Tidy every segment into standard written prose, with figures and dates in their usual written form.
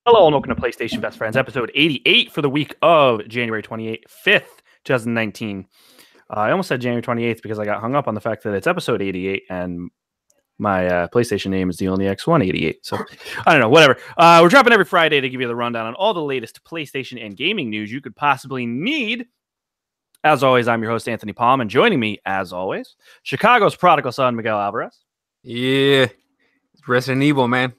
Hello and welcome to PlayStation Best Friends, episode 88 for the week of January 5th, 2019. I almost said January 28th because I got hung up on the fact that it's episode 88 and my PlayStation name is the only X188. So I don't know, whatever. We're dropping every Friday to give you the rundown on all the latest PlayStation and gaming news you could possibly need. As always, I'm your host, Anthony Palm, and joining me, as always, Chicago's prodigal son, Miguel Alvarez. Yeah, Resident Evil, man.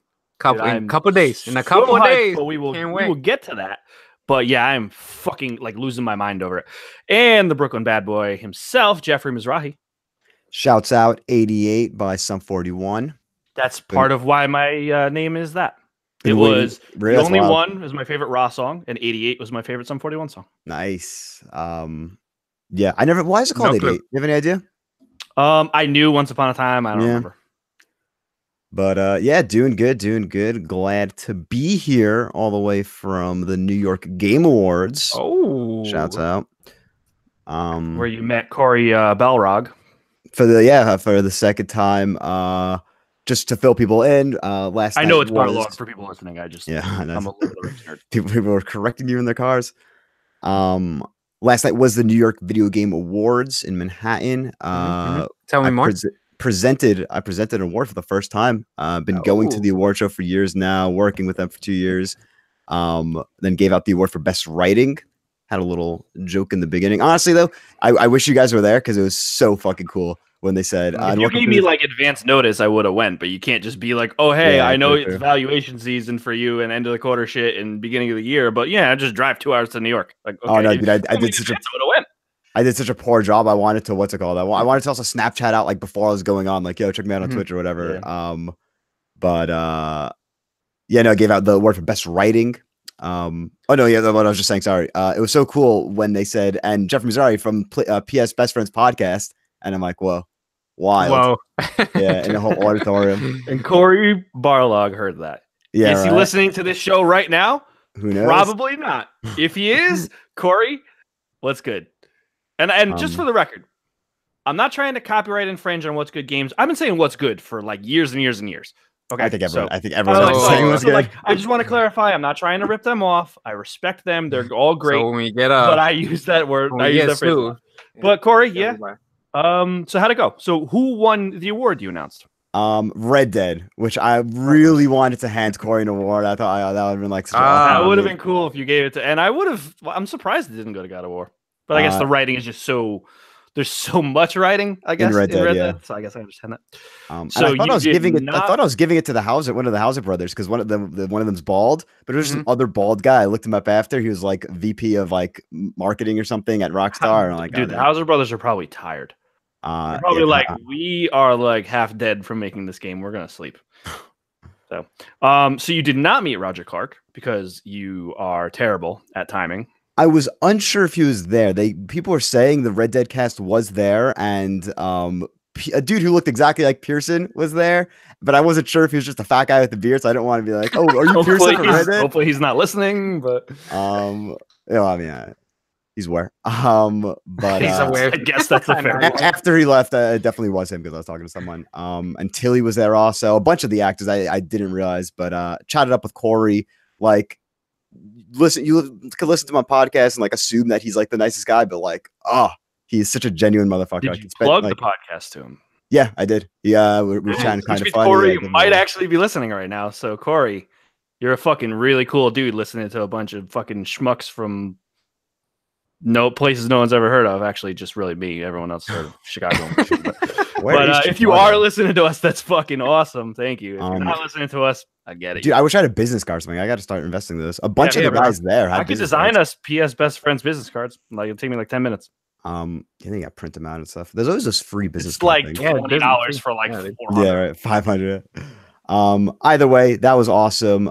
In a couple days. But we will get to that. But yeah, I'm fucking like losing my mind over it. And the Brooklyn bad boy himself, Jeffrey Mizrahi. Shouts out 88 by Sum 41. That's part of why my name is that. It was the only one was my favorite Raw song, and 88 was my favorite Sum 41 song. Nice. Yeah, I never. Why is it called 88? You have any idea? I knew once upon a time. I don't remember. But yeah, doing good. Glad to be here all the way from the New York Game Awards. Oh, shouts out. Where you met Corey Balrog for the second time. Just to fill people in. Last I know it's Balrog for people listening. I'm a little nerd. People were correcting you in their cars. Last night was the New York Video Game Awards in Manhattan. Tell me more. I presented an award for the first time. Been going to the award show for years now, working with them for 2 years. Then gave out the award for best writing. Had a little joke in the beginning. Honestly, though, I wish you guys were there because it was so fucking cool when they said. If you gave me like advance notice, I would have went. But you can't just be like, "Oh, hey, I know it's valuation season for you and end of the quarter shit and beginning of the year." But yeah, I just drive 2 hours to New York. Like, okay, oh no, dude, I did such a. I did such a poor job. I wanted to I wanted to also Snapchat out like before I was going on, like, yo, check me out on Twitch or whatever. Yeah. I gave out the award for best writing. What I was just saying, sorry. It was so cool when they said, and Jeffrey Mizrahi from PS Best Friends podcast, and I'm like, whoa, wild. Whoa. Yeah, in the whole auditorium. And Corey Barlog heard that. Yeah, is he listening to this show right now? Who knows? Probably not. If he is, Corey, what's good? And just for the record, I'm not trying to copyright infringe on what's good games. I've been saying what's good for like years and years and years. Okay, I think everyone's saying what's good. I just want to clarify. I'm not trying to rip them off. I respect them. They're all great. So when we get up, but I use that word. I use that phrase. But Corey, yeah. So how'd it go? So who won the award you announced? Red Dead, which I really wanted to hand Corey an award. I thought that would have been like that would have been cool if you gave it to, and I would have. I'm surprised it didn't go to God of War. But I guess the writing is just so. There's so much writing, I guess, in Red Dead. So I guess I understand that. So I thought I was giving it to one of the Hauser brothers because one of them's bald, but it was just an other bald guy. I looked him up after. He was like VP of like marketing or something at Rockstar. And I'm like, dude, the Hauser brothers are probably tired. They're probably we are like half dead from making this game. We're gonna sleep. So you did not meet Roger Clark because you are terrible at timing. I was unsure if he was there. People were saying the Red Dead cast was there, and a dude who looked exactly like Pearson was there, but I wasn't sure if he was just a fat guy with the beard, so I didn't want to be like, "Oh, are you Pearson from Red Dead?" Hopefully, he's not listening. But he's aware. But he's aware. I guess that's a fair. After he left, it definitely was him because I was talking to someone. And Tilly was there also. A bunch of the actors I didn't realize, but chatted up with Corey like. You could listen to my podcast and like assume that he's like the nicest guy, but like, he's such a genuine motherfucker. Did you plug the podcast to him? Yeah, I did. Yeah, we're trying to kind of funny. Corey might actually be listening right now. So Corey, you're a fucking really cool dude listening to a bunch of fucking schmucks from places no one's ever heard of. Actually, just really me. Everyone else heard of Chicago. But if you are listening to us, that's fucking awesome. Thank you. If you're not listening to us, I get it. Dude, I wish I had a business card or something. I got to start investing in this. A bunch of the guys there. I could design us PS Best Friends business cards. Like it'll take me like 10 minutes. I think I print them out and stuff. There's always this free business. It's like $20 for like 400. Yeah, right. 500. Either way, that was awesome.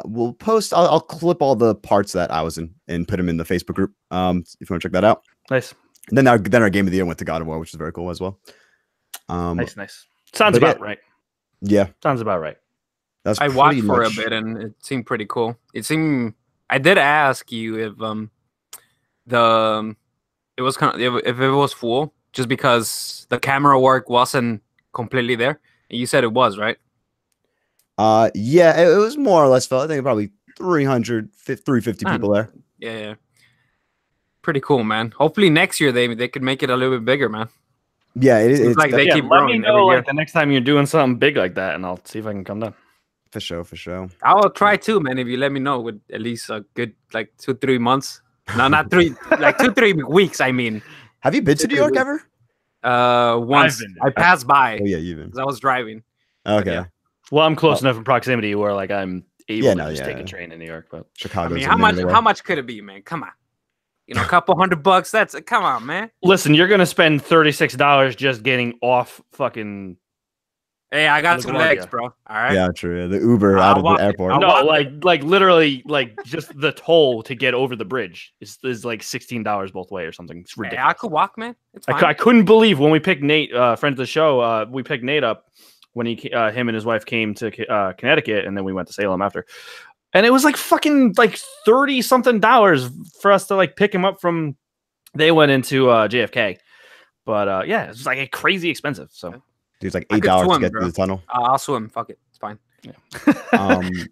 We'll post. I'll clip all the parts that I was in and put them in the Facebook group. If you want to check that out. Nice. And then our game of the year went to God of War, which is very cool as well. Nice. Sounds about right. Yeah, sounds about right. I watched for a bit and it seemed pretty cool. I did ask you if it was if it was full, just because the camera work wasn't completely there. You said it was, right? Yeah, it was more or less full. I think probably 350 people there. Yeah. Pretty cool, man. Hopefully next year they could make it a little bit bigger, man. Yeah, it's like they keep growing. Let me know like the next time you're doing something big like that, and I'll see if I can come down. For sure. I'll try too, man. If you let me know with at least a good 2-3 months. No, not 3, 2-3 weeks. I mean, have you been to New York ever? Once I passed by. Oh yeah, you've been. Because I was driving. Okay. Yeah. Well, I'm close enough in proximity where like I'm able to just take a train in New York. But Chicago. I mean, how much could it be, man? Come on. A couple $100. That's come on, man. Listen, you're gonna spend $36 just getting off fucking. Hey, I got 2 legs, bro. All right. Yeah, true. The Uber out of the airport. No, like literally, like just the toll to get over the bridge is like $16 both way or something. It's ridiculous. Hey, I could walk, man. It's fine. I couldn't believe when we picked Nate, friend of the show. We picked Nate up when him and his wife came to Connecticut, and then we went to Salem after. And it was like fucking like $30-something for us to like pick him up from. They went into JFK, but yeah, it was like crazy expensive. So, dude, it's like $8 to get through the tunnel. I'll swim. Fuck it, it's fine. Yeah. And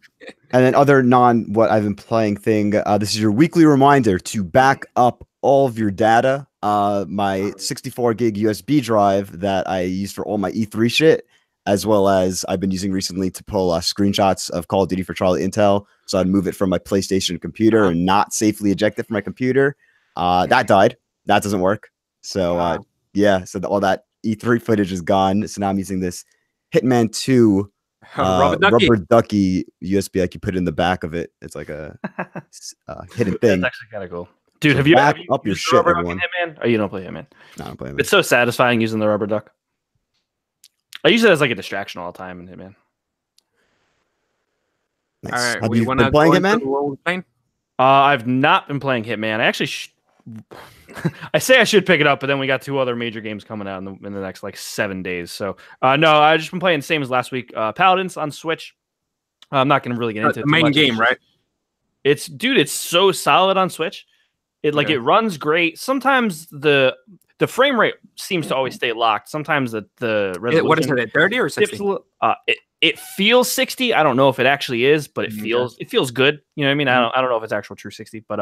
then other what I've been playing thing. This is your weekly reminder to back up all of your data. My 64 gig USB drive that I use for all my E3 shit, as well as I've been using recently to pull screenshots of Call of Duty for Charlie Intel. So I'd move it from my PlayStation computer and not safely eject it from my computer. That died. That doesn't work. So yeah, so all that E3 footage is gone. So now I'm using this Hitman 2 rubber ducky USB. Like you put it in the back of it. It's like a hidden thing. That's actually kind of cool. Dude, have you back up your shit, everyone? Hitman? Oh, you don't play Hitman? No, I don't play Hitman. It's so satisfying using the rubber duck. I use it as like a distraction all the time in Hitman. Nice. All right, have you been playing Hitman? I've not been playing Hitman. I actually, I say I should pick it up, but then we got 2 other major games coming out in the next like 7 days. So no, I've just been playing the same as last week. Paladins on Switch. I'm not going to really get into the main game, right? It's so solid on Switch. It runs great. Sometimes the frame rate seems to always stay locked. Sometimes the resolution. What is it, at 30 or 60? It feels 60. I don't know if it actually is, but it feels good. You know what I mean? I don't know if it's actual true 60, but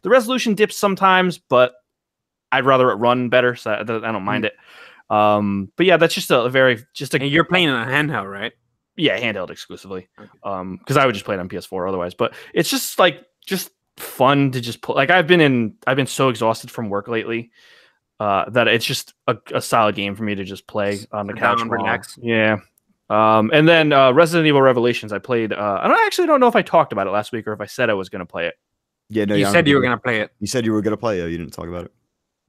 the resolution dips sometimes, but I'd rather it run better, so I don't mind it. But yeah, that's just And you're playing on a handheld, right? Yeah, handheld exclusively. Because I would just play it on PS4 otherwise. But it's just fun to just play. Like I've been so exhausted from work lately. That it's just a solid game for me to just play on the couch and relax. Yeah. And then Resident Evil Revelations, I played. I don't know if I talked about it last week or if I said I was going to play it. Yeah, no, you said you were going to play it. You said you were going to play it. You didn't talk about it.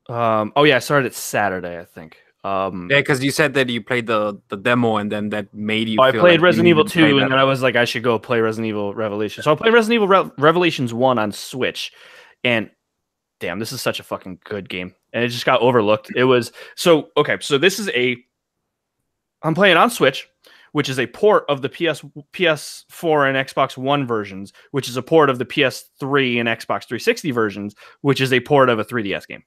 Oh yeah, I started it Saturday, I think. Yeah, because you said that you played the demo and then that made you. I played Resident Evil 2, and then I was like, I should go play Resident Evil Revelations. So I played Resident Evil Revelations 1 on Switch, and damn, this is such a fucking good game. And it just got overlooked. It was so okay. So this is I'm playing on Switch, which is a port of the PS4 and Xbox One versions, which is a port of the PS3 and Xbox 360 versions, which is a port of a 3DS game.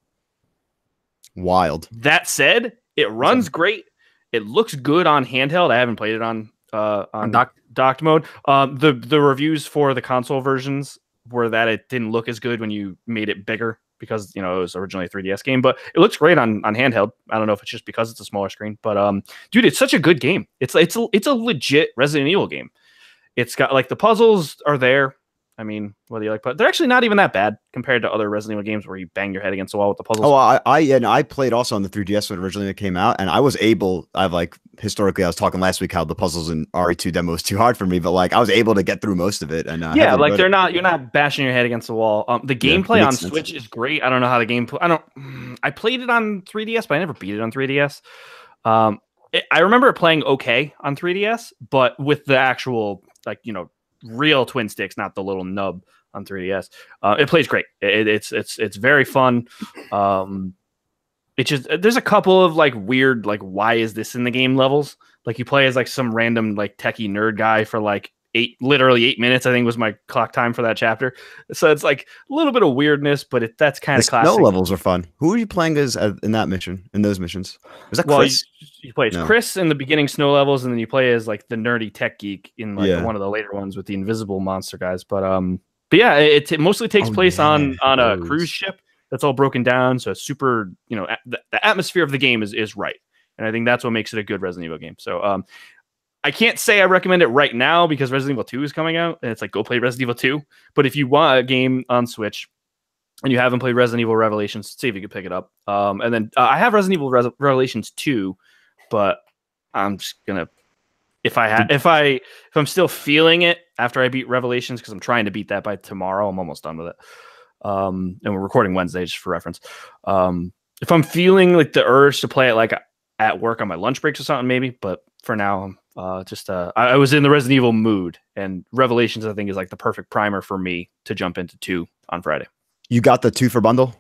Wild. That said, it runs great. It looks good on handheld. I haven't played it on docked mode. The reviews for the console versions were that it didn't look as good when you made it bigger, because it was originally a 3DS game, but it looks great on handheld. I don't know if it's just because it's a smaller screen, but dude, it's such a good game. It's a legit Resident Evil game. It's got like the puzzles are there. I mean, whether you like, but they're actually not even that bad compared to other Resident Evil games where you bang your head against the wall with the puzzles. Oh, I played also on the 3DS when originally it came out, and I was able. Historically, I was talking last week how the puzzles in RE2 demo was too hard for me, but like I was able to get through most of it. And yeah, like you're not bashing your head against the wall. The gameplay on Switch is great. I don't know how the gameplay. I played it on 3DS, but I never beat it on 3DS. I remember it playing okay on 3DS, but with the actual real twin sticks, not the little nub on 3DS. It plays great. It's very fun. It's just there's a couple of like weird why is this in the game levels. Like you play as like some random like techie nerd guy for like literally 8 minutes, I think was my clock time for that chapter. So it's like a little bit of weirdness, but that's kind The of classic. snow levels are fun. Who are you playing as in that mission? In those missions, was that Well, Chris? you play as No. Chris in the beginning snow levels, and then you play as like the nerdy tech geek in like Yeah. one of the later ones with the invisible monster guys. But yeah, it mostly takes Oh, place yeah, on a those. cruise ship that's all broken down. So it's super, the atmosphere of the game is right, and I think that's what makes it a good Resident Evil game. So I can't say I recommend it right now because Resident Evil 2 is coming out, and it's like, go play Resident Evil 2. But if you want a game on Switch and you haven't played Resident Evil Revelations, see if you can pick it up. And then I have Resident Evil Revelations 2, but I'm just gonna if I'm still feeling it after I beat Revelations, because I'm trying to beat that by tomorrow. I'm almost done with it. And we're recording Wednesday just for reference. If I'm feeling like the urge to play it like at work on my lunch breaks or something, maybe, but for now, I was in the Resident Evil mood, and Revelations, I think, is like the perfect primer for me to jump into 2 on Friday. You got the 2 for bundle,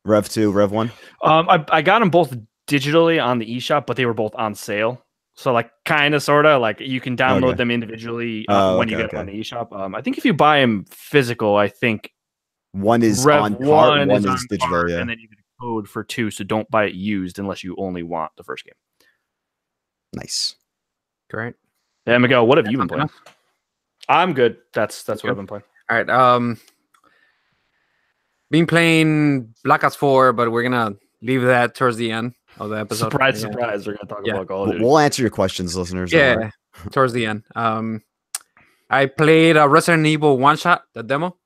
Rev 2, Rev 1. I got them both digitally on the eShop, but they were both on sale. So like kind of sort of like you can download them individually when you get them on the eShop. I think if you buy them physical, I think one is Rev on card, one is digital, card, yeah. and then you get a code for 2. So don't buy it used unless you only want the first game. Nice. Great. Yeah, Miguel, what have you been playing? I'm good. That's what I've been playing. All right. Been playing Blackout 4, but we're gonna leave that towards the end of the episode. Surprise! We're gonna talk about Call of Duty. We'll answer your questions, listeners. Yeah, towards the end. I played Resident Evil One Shot, the demo.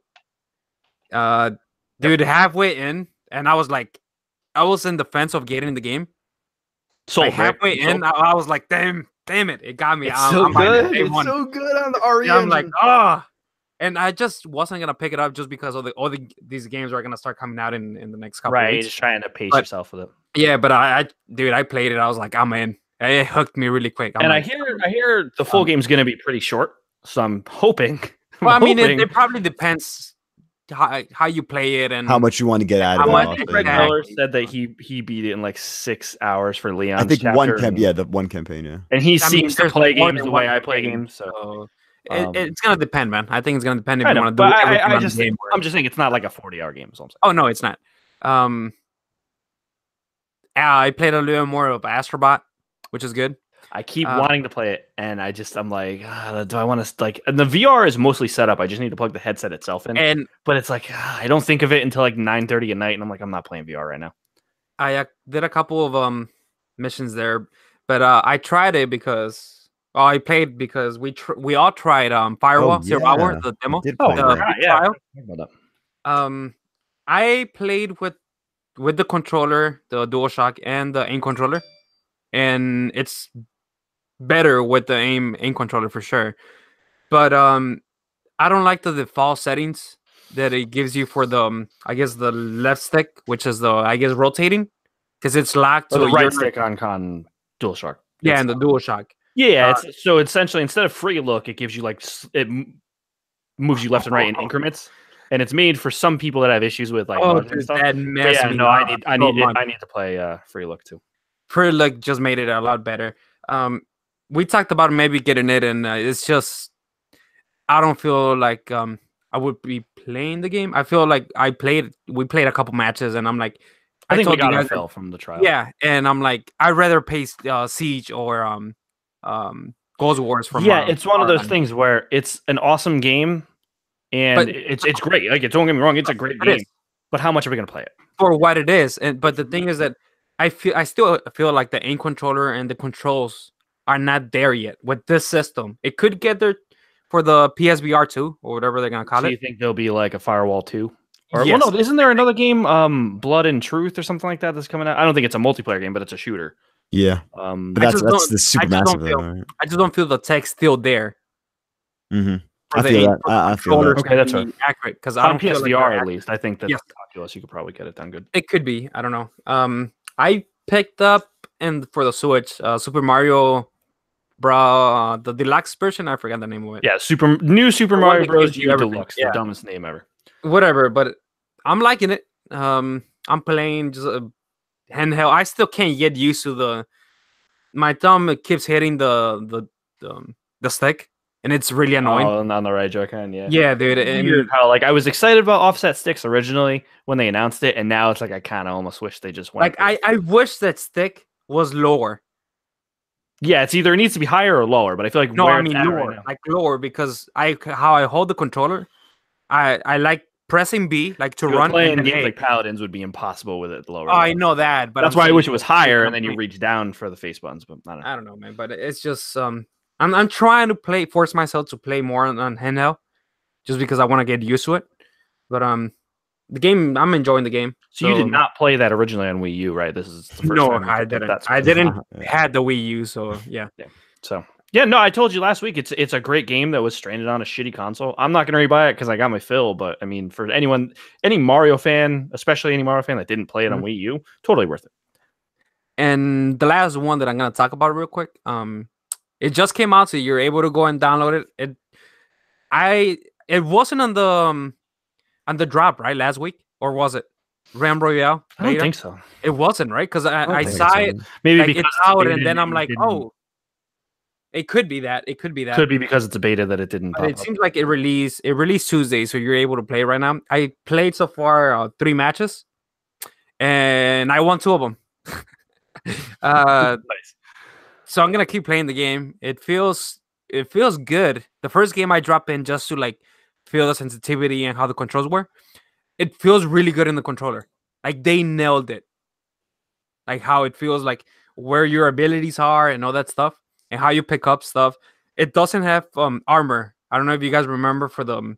Dude, halfway in, and I was in the fence of getting the game. So halfway in, I was like, damn it, it got me. It's so good. It's so good on the RE. Yeah, I'm like, and I just wasn't gonna pick it up just because of these games are gonna start coming out in the next couple of weeks. Just trying to pace yourself with it. Yeah, but I played it. I was like, I'm in. It hooked me really quick. I hear the full game's gonna be pretty short, so I'm hoping. Well, I mean, it probably depends how you play it and how much you want to get out of it. Greg Miller said that he beat it in like 6 hours for Leon's I think chapter, the one campaign, yeah. And he seems to play games the way I play games, so it's gonna depend, man. I think it's gonna depend if you want to do I'm just saying it's not like a 40-hour game. So oh no, it's not. I played a little more of Astrobot, which is good. I keep wanting to play it, and I'm like, do I want to like? And the VR is mostly set up. I just need to plug the headset itself in. But it's like I don't think of it until like 9:30 at night, and I'm like, I'm not playing VR right now. I did a couple of missions there, but I tried it because I played because we all tried Firewall Zero Hour, the demo. I played with the controller, the DualShock, and the aim controller, and it's better with the aim controller for sure. But I don't like the default settings that it gives you for the I guess the left stick, which is the rotating, because it's locked to the right stick on DualShock. Yeah, and the DualShock. Yeah, so essentially instead of free look, it gives you like it moves you left and right in increments. And it's made for some people that have issues with like stuff. That messed me up. I need to play free look too. Free look just made it a lot better. We talked about maybe getting it, and it's just I don't feel like I would be playing the game. I feel like we played a couple matches, and I'm like, I think we got a feel from the trial. Yeah, and I'm like, I'd rather play Siege or Ghost Wars from. Yeah, it's one of those things where it's an awesome game. And it's great. Like, don't get me wrong, it's a great game. But how much are we gonna play it for what it is? But the thing is that I still feel like the aim controller and the controls are not there yet with this system. It could get there for the PSVR 2 or whatever they're gonna call it. Do you think there'll be like a Firewall 2? Or yes. Well, no, isn't there another game, Blood and Truth or something like that that's coming out? I don't think it's a multiplayer game, but it's a shooter. Yeah. But that's the super massive. I just don't feel the tech still there. Mm-hmm. I feel that. I feel that. Okay, that's right. Accurate because I don't PSVR feel like at least. I think that Oculus you could probably get it done good. It could be. I don't know. I picked up for the Switch Super Mario Bros. The deluxe version. I forgot the name of it. Yeah, Super Mario Bros. U Deluxe, the dumbest name ever. Whatever, but I'm liking it. I'm playing just handheld. I still can't get used to my thumb keeps hitting the stick. and it's really annoying. Oh, on the right Joy-Con, yeah. Yeah, dude. Weird how like I was excited about offset sticks originally when they announced it, and now it's like I kind of almost wish they just went. Like I wish that stick was lower. Yeah, it's either it needs to be higher or lower, but I feel like No, where I mean it's at lower, right now. like lower, because how I hold the controller, I like pressing B like to run. Playing and then games A. like Paladins would be impossible with it lower. Oh, I know that, but that's I'm why I saying wish it was higher, and then you complaint. reach down for the face buttons. But I don't know, man. But it's just I'm trying to force myself to play more on handheld, just because I want to get used to it. But the game, I'm enjoying the game. So you did not play that originally on Wii U, right? This is the first No, time. I didn't. I didn't had the Wii U, so yeah. So yeah, no, I told you last week it's a great game that was stranded on a shitty console. I'm not gonna rebuy it because I got my fill, but I mean, for any Mario fan, especially any Mario fan that didn't play it on Wii U, totally worth it. And the last one that I'm gonna talk about real quick, it just came out, so you're able to go and download it. It wasn't on the drop, right, last week, or was it Ram Royale? I don't think so. It wasn't, right? Because I saw it. Maybe like, because it's out, and then I'm like, oh, it could be that. It could be that. Could be because it's a beta that it didn't. But it seems like it released Tuesday, so you're able to play right now. I played so far 3 matches, and I won 2 of them. Nice. So I'm gonna keep playing the game. It feels good. The first game I dropped in just to like feel the sensitivity and how the controls were. It feels really good in the controller. Like they nailed it. Like how it feels, like where your abilities are and all that stuff, and how you pick up stuff. It doesn't have armor. I don't know if you guys remember for the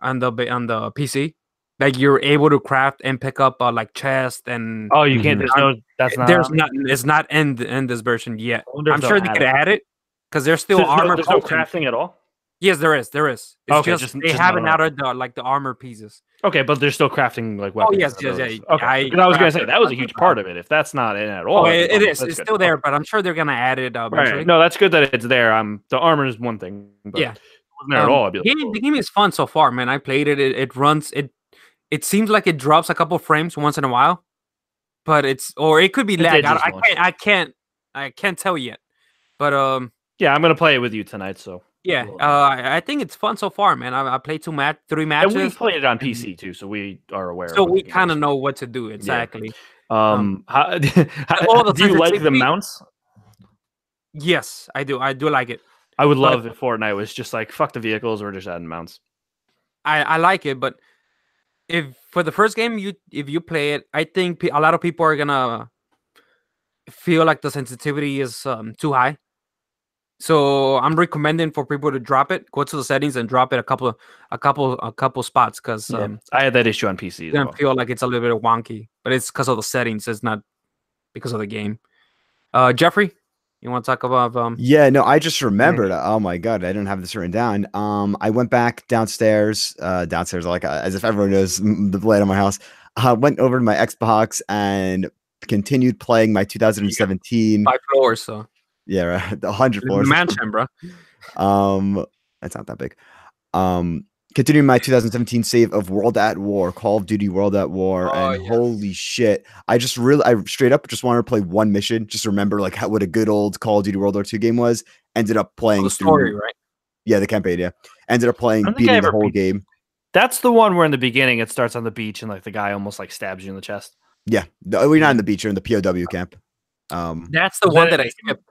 on the PC, like you're able to craft and pick up like chest and. Oh, you can't. That's not. There's not. It's not in this version yet. I'm sure they could add it because there's still armor. There's no crafting at all. Yes, there is. There is. It's okay, just they haven't added the armor pieces. Okay, but they're still crafting like weapons. Oh yes, yes, yeah. Okay, because I was gonna say that was a huge part of it. If that's not in at all, it is. It's still there, but I'm sure they're gonna add it eventually. Right. No, that's good that it's there. The armor is one thing. But yeah, if it wasn't there at all. I'd be like, the game is fun so far, man. I played it. It runs. It seems like it drops a couple frames once in a while, but it could be lag. I can't tell yet. But yeah, I'm gonna play it with you tonight. So yeah, I think it's fun so far, man. I played 3 matches. And we played it on PC too, so we are aware. So we kind of know what to do exactly. Yeah. Do you like the mounts? Yes, I do. I do like it. I would love if Fortnite was just like fuck the vehicles, we're just adding mounts. I like it, but if for the first game if you play it, I think a lot of people are gonna feel like the sensitivity is too high. So I'm recommending for people to drop it, go to the settings and drop it a couple spots, because I had that issue on PC. I feel like it's a little bit wonky, but it's because of the settings. It's not because of the game. Jeffrey, you want to talk about? Yeah, no, I just remembered. Oh my god, I didn't have this written down. I went back downstairs, like as if everyone knows the layout of my house. Went over to my Xbox and continued playing my 2017. 5 floors, so. Yeah, right. 100 floors. Mansion, bro. That's not that big. Continuing my 2017 save of World at War, Call of Duty World at War, and holy shit, I straight up just wanted to play one mission, just remember like what a good old Call of Duty World War II game was. Ended up playing the story, right? Yeah, the campaign. Yeah, ended up playing beating the whole game. That's the one where in the beginning it starts on the beach and like the guy almost like stabs you in the chest. Yeah, we're not in the beach; you're in the POW camp. That's the one that I skipped.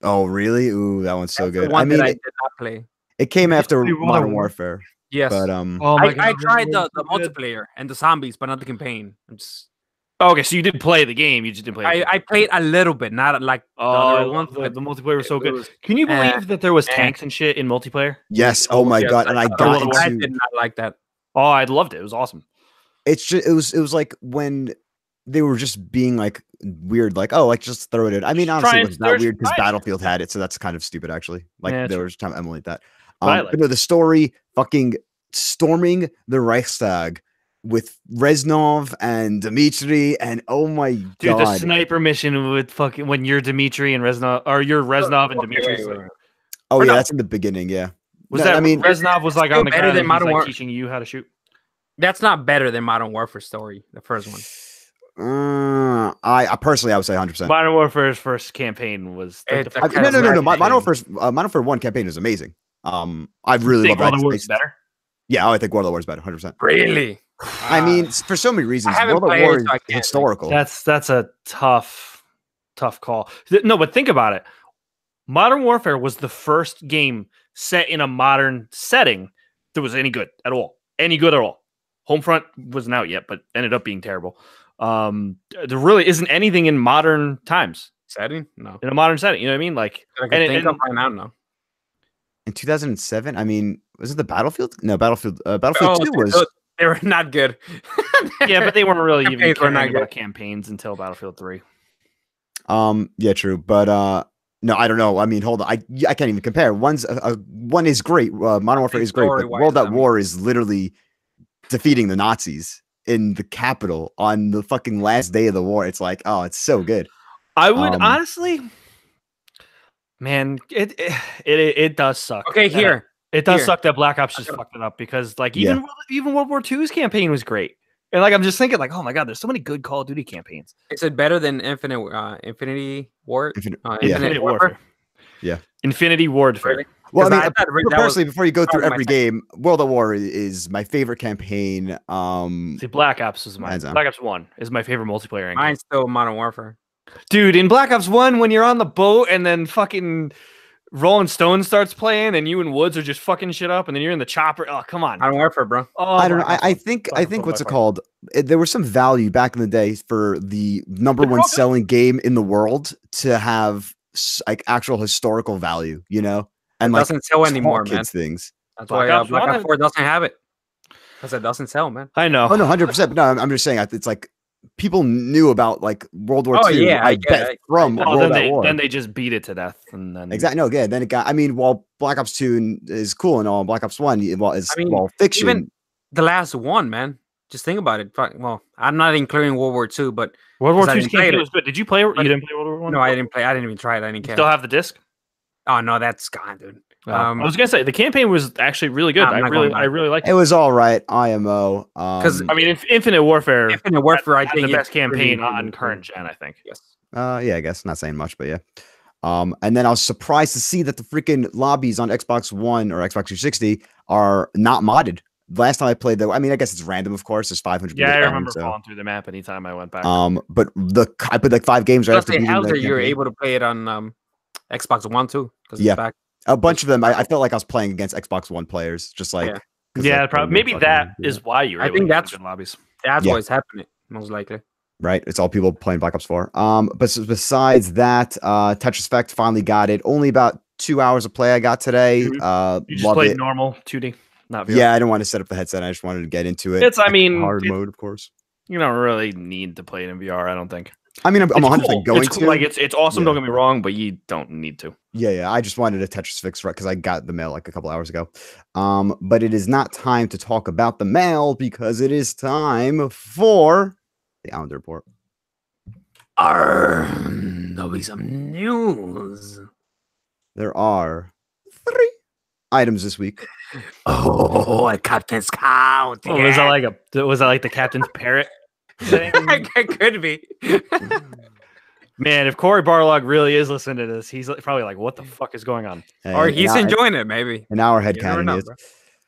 Oh, really? Ooh, that one's so good. I mean, I did not play. It came after Modern Warfare. Yes, but I tried the multiplayer and the zombies, but not the campaign. Okay, so you did play the game. You just didn't play. I played a little bit, not like the other ones. The multiplayer was so good. Can you believe that there was tanks and shit in multiplayer? Yes. Oh my god! And I did not like that. Oh, I loved it. It was awesome. It's just it was like when they were just being like weird, like, oh, like just throw it in. I mean, honestly, it's not weird because Battlefield had it, so that's kind of stupid, actually. Like they were just trying to emulate that. But no, the story, fucking storming the Reichstag with Reznov and Dmitri, and oh my god, dude, the sniper mission with fucking when you're Dmitri and Reznov, or you're Reznov and Dmitri. Oh yeah, that's in the beginning. Yeah, was that? I mean, Reznov was like on the ground, like teaching you how to shoot. That's not better than Modern Warfare story, the first one. I personally, I would say 100%. Modern Warfare's first campaign was like It's a No. Modern campaign. Warfare 1 campaign is amazing. I really love think World that. of War is better. Yeah, I think World of War is better, 100%. Really? I mean, for so many reasons, haven't World of played War it, is so I can't, like- historical. That's a tough call. No, but think about it. Modern Warfare was the first game set in a modern setting that was any good at all. Homefront wasn't out yet, but ended up being terrible. There really isn't anything in modern times. Setting? No. In a modern setting, you know what I mean? Like, I can think of right now. No. In 2007, I mean, was it the Battlefield? No, Battlefield 2 was... They were not good. Yeah, but they weren't really even Campaigns were not caring about good. campaigns until Battlefield 3. Yeah, true. But no, I don't know. I mean, hold on. I can't even compare. One is great. Modern Warfare is great, but Story-wise, World at I mean- War is literally defeating the Nazis in the capital on the fucking last day of the war. It's like, oh, it's so good. I would honestly, man, it does suck. Okay, here. It does Here. suck that Black Ops just fucked it up because like even World War II's campaign was great. And like I'm just thinking like, oh my god, there's so many good Call of Duty campaigns. Is it better than Infinity War? Infinite Warfare. Yeah. Infinity Warfare. Really? Well, I 'Cause mean, I thought that personally, before you go through probably my every game, World at War is my favorite campaign. See, Black Ops is mine. Hands on. Black Ops 1 is my favorite multiplayer game. Mine's still Modern Warfare. Dude, in Black Ops 1, when you're on the boat and then fucking Rolling Stone starts playing and you and Woods are just fucking shit up and then you're in the chopper. Oh, come on. Modern Warfare, bro. Oh, I don't know. Black Ops I 1. think Black Ops 1 what's by it far. called? There was some value back in the day for the number one problem- selling game in the world to have like actual historical value, you know, and It like doesn't sell anymore, taught man. kids things. That's Black why Ops Black 1 Ops 4 doesn't have it. Because it doesn't sell, man. I know. Oh no, 100%. No, I'm just saying it's like people knew about like World War Oh, II. yeah, I I get bet it. from Well, World at War. then they just beat it to death and then Exactly. No, yeah. Then it got. I mean, while Black Ops 2 is cool and all, Black Ops 1 is fiction. Even the last one, man. Just think about it. Well, I'm not including World War II, but World War 'cause I II's didn't play campaign it. was good. Did you play? You didn't play World War 1? no, I didn't play. I didn't even try it. I didn't You care. still have the disc? Oh no, that's gone, dude. I was gonna say the campaign was actually really good. I'm not gonna lie. I really liked It it. was all right. IMO. 'Cause I mean, Infinite Warfare. Infinite Warfare, I had think the best it's really, campaign really on good. current gen. I think. Yes. Yeah, I guess not saying much, but yeah. And then I was surprised to see that the freaking lobbies on Xbox One or Xbox 360 are not modded. Last time I played though, I mean, I guess it's random, of course. There's 500. Yeah, I people remember so. falling through the map anytime I went back. But I put like 5 games right Plus, after they beating held the it. You're campaign. able to play it on Xbox One too. Yeah. It's back. A bunch of them. I felt like I was playing against Xbox One players, just like. Yeah. 'cause, Yeah, like, probably. Maybe fucking- that yeah. is why you're. I able think to get that's- good lobbies. That's Yeah. what's happening, most likely. Right. It's all people playing Black Ops 4. But besides that, Tetris Effect finally got it. Only about 2 hours of play I got today. You just Love played it. normal 2D, not VR. Yeah, I didn't want to set up the headset. I just wanted to get into it. It's. I mean, hard mode, of course. you don't really need to play it in VR. I don't think. I mean, I'm It's 100% cool. going It's cool. to. Like it's awesome. Yeah. Don't get me wrong, but you don't need to. Yeah. I just wanted a Tetris fix because I got the mail like a couple hours ago. But it is not time to talk about the mail because it is time for the Islander Report. There'll be some news. There are 3 items this week. Oh, a Captain's Count. Oh, was that like the captain's parrot thing? It could be. Man, if Corey Barlog really is listening to this, he's probably like, "What the fuck is going on?" Or And he's now- enjoying it, maybe. In our head You never canon know, is. bro.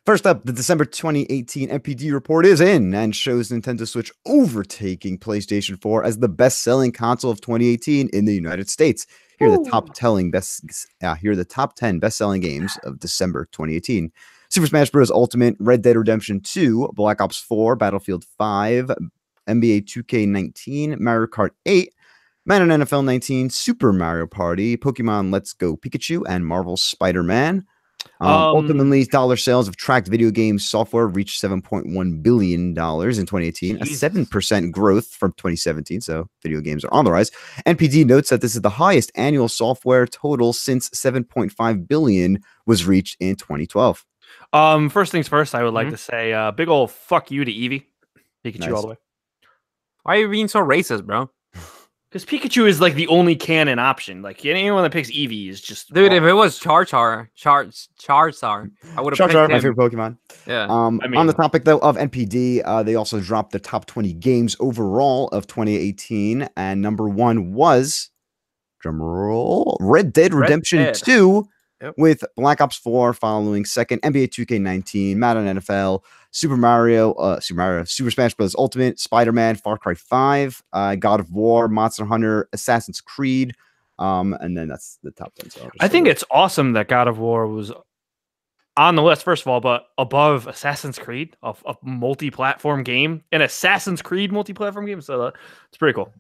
First up, the December 2018 NPD report is in and shows Nintendo Switch overtaking PlayStation 4 as the best-selling console of 2018 in the United States. Here are the top 10 best-selling games of December 2018. Super Smash Bros. Ultimate, Red Dead Redemption 2, Black Ops 4, Battlefield 5, NBA 2K19, Mario Kart 8, Madden NFL 19, Super Mario Party, Pokemon Let's Go Pikachu, and Marvel's Spider-Man. Ultimately, dollar sales of tracked video game software reached $7.1 billion in 2018, Jesus. a 7% growth from 2017. So video games are on the rise. NPD notes that this is the highest annual software total since $7.5 billion was reached in 2012. First things first, I would like to say big old fuck you to Eevee. Pikachu Nice. all the way. Why are you being so racist, bro? Because Pikachu is like the only canon option. Like anyone that picks Eevee is just Dude, wrong. if it was Charizard, I would have picked Charizard, my him. favorite Pokemon. Yeah. On the topic though of NPD, they also dropped the top 20 games overall of 2018, and number 1 was drumroll Red Dead Redemption Dead. 2, Yep. with Black Ops 4 following second, NBA 2K19, Madden NFL, Super Smash Bros. Ultimate, Spider-Man, Far Cry 5, God of War, Monster Hunter, Assassin's Creed, and then that's the top 10. So I think it's awesome that God of War was on the list, first of all, but above Assassin's Creed, a multi-platform game, an Assassin's Creed multi-platform game. So it's pretty cool.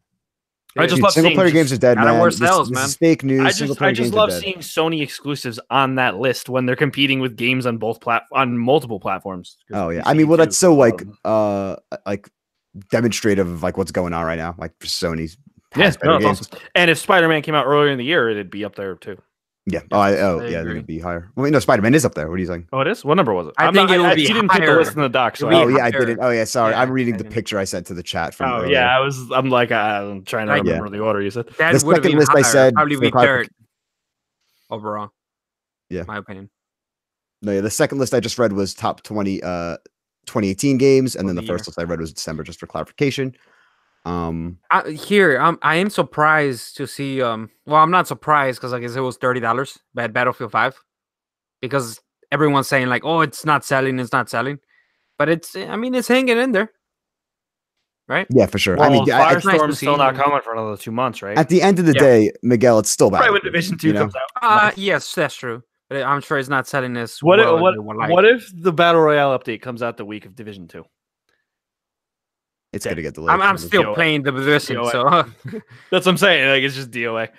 I just love single player games are dead, God of man. War This sells, is fake news. I just love seeing Sony exclusives on that list when they're competing with games on on multiple platforms. Oh yeah, I mean, well, that's so like demonstrative of like what's going on right now. Like Sony's games. Awesome. And if Spider-Man came out earlier in the year, it'd be up there too. Yeah. Then it'd be higher. Well, no, Spider-Man is up there. What are you saying? Oh, it is. What number was it? I think it would be you didn't higher. put the list in the doc. So I didn't. Oh yeah, sorry. Yeah, I'm reading the picture I sent to the chat from. Oh earlier. yeah, I'm trying to remember the order you said. That the second list higher, I said probably be third overall. Yeah, my opinion. No, yeah, the second list I just read was top 20 2018 games, and then the first list I read was December, just for clarification. I am surprised to see. Well, I'm not surprised because I guess it was $30 at Battlefield 5, because everyone's saying like, oh, it's not selling, but it's hanging in there, right? Yeah, for sure. Well, I mean, Firestorm's still not coming for another 2 months, right? At the end of the day, Miguel, it's still bad. Right when Division 2 comes out. Yes, that's true. But I'm sure it's not selling this. What if the Battle Royale update comes out the week of Division 2? It's gonna get delayed. I'm still playing the Division, so that's what I'm saying. Like, it's just DOA.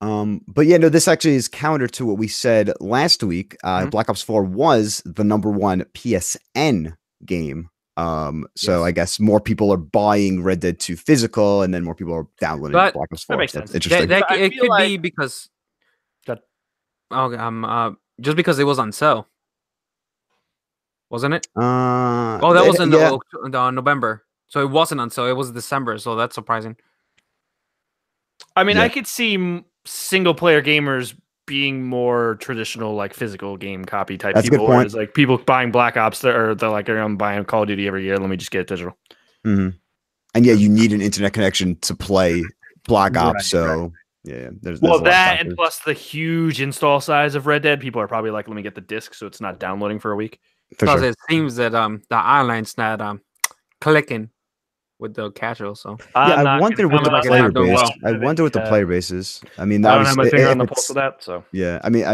But yeah, no, this actually is counter to what we said last week. Black Ops 4 was the number 1 PSN game. So I guess more people are buying Red Dead 2 physical, and then more people are downloading Black Ops 4. That makes sense. Interesting. It could be because just because it was on sale, wasn't it? That was in November. So it wasn't on sale. It was December. So that's surprising. I mean, I could see single-player gamers being more traditional, like physical game copy type That's people. A good point. It's like people buying Black Ops, they're like, I'm buying Call of Duty every year. Let me just get it digital. Mm-hmm. And yeah, you need an internet connection to play Black Ops. Yeah, there's that, and plus the huge install size of Red Dead. People are probably like, let me get the disc so it's not downloading for a week. Because it seems that the online's not clicking with the casual. So I wonder what the player base. I wonder what the player base is. I mean, I don't have my finger on the pulse of that. So yeah, I mean,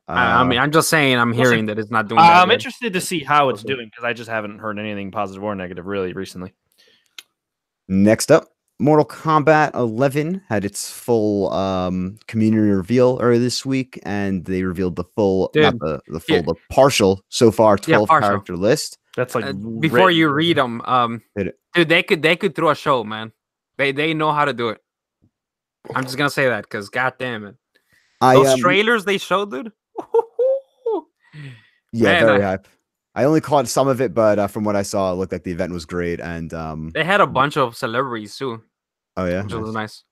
I'm just saying. I'm hearing that it's not doing. That I'm interested to see how it's doing, because I just haven't heard anything positive or negative really recently. Next up, Mortal Kombat 11 had its full community reveal earlier this week, and they revealed the full, the partial so far 12 character list. That's like before you read them, dude, they could throw a show, man. They know how to do it. I'm just gonna say that because goddamn it, those trailers they showed, dude. Yeah, very hype. I only caught some of it, but from what I saw, it looked like the event was great, and they had a bunch of celebrities too. Oh yeah, which was nice.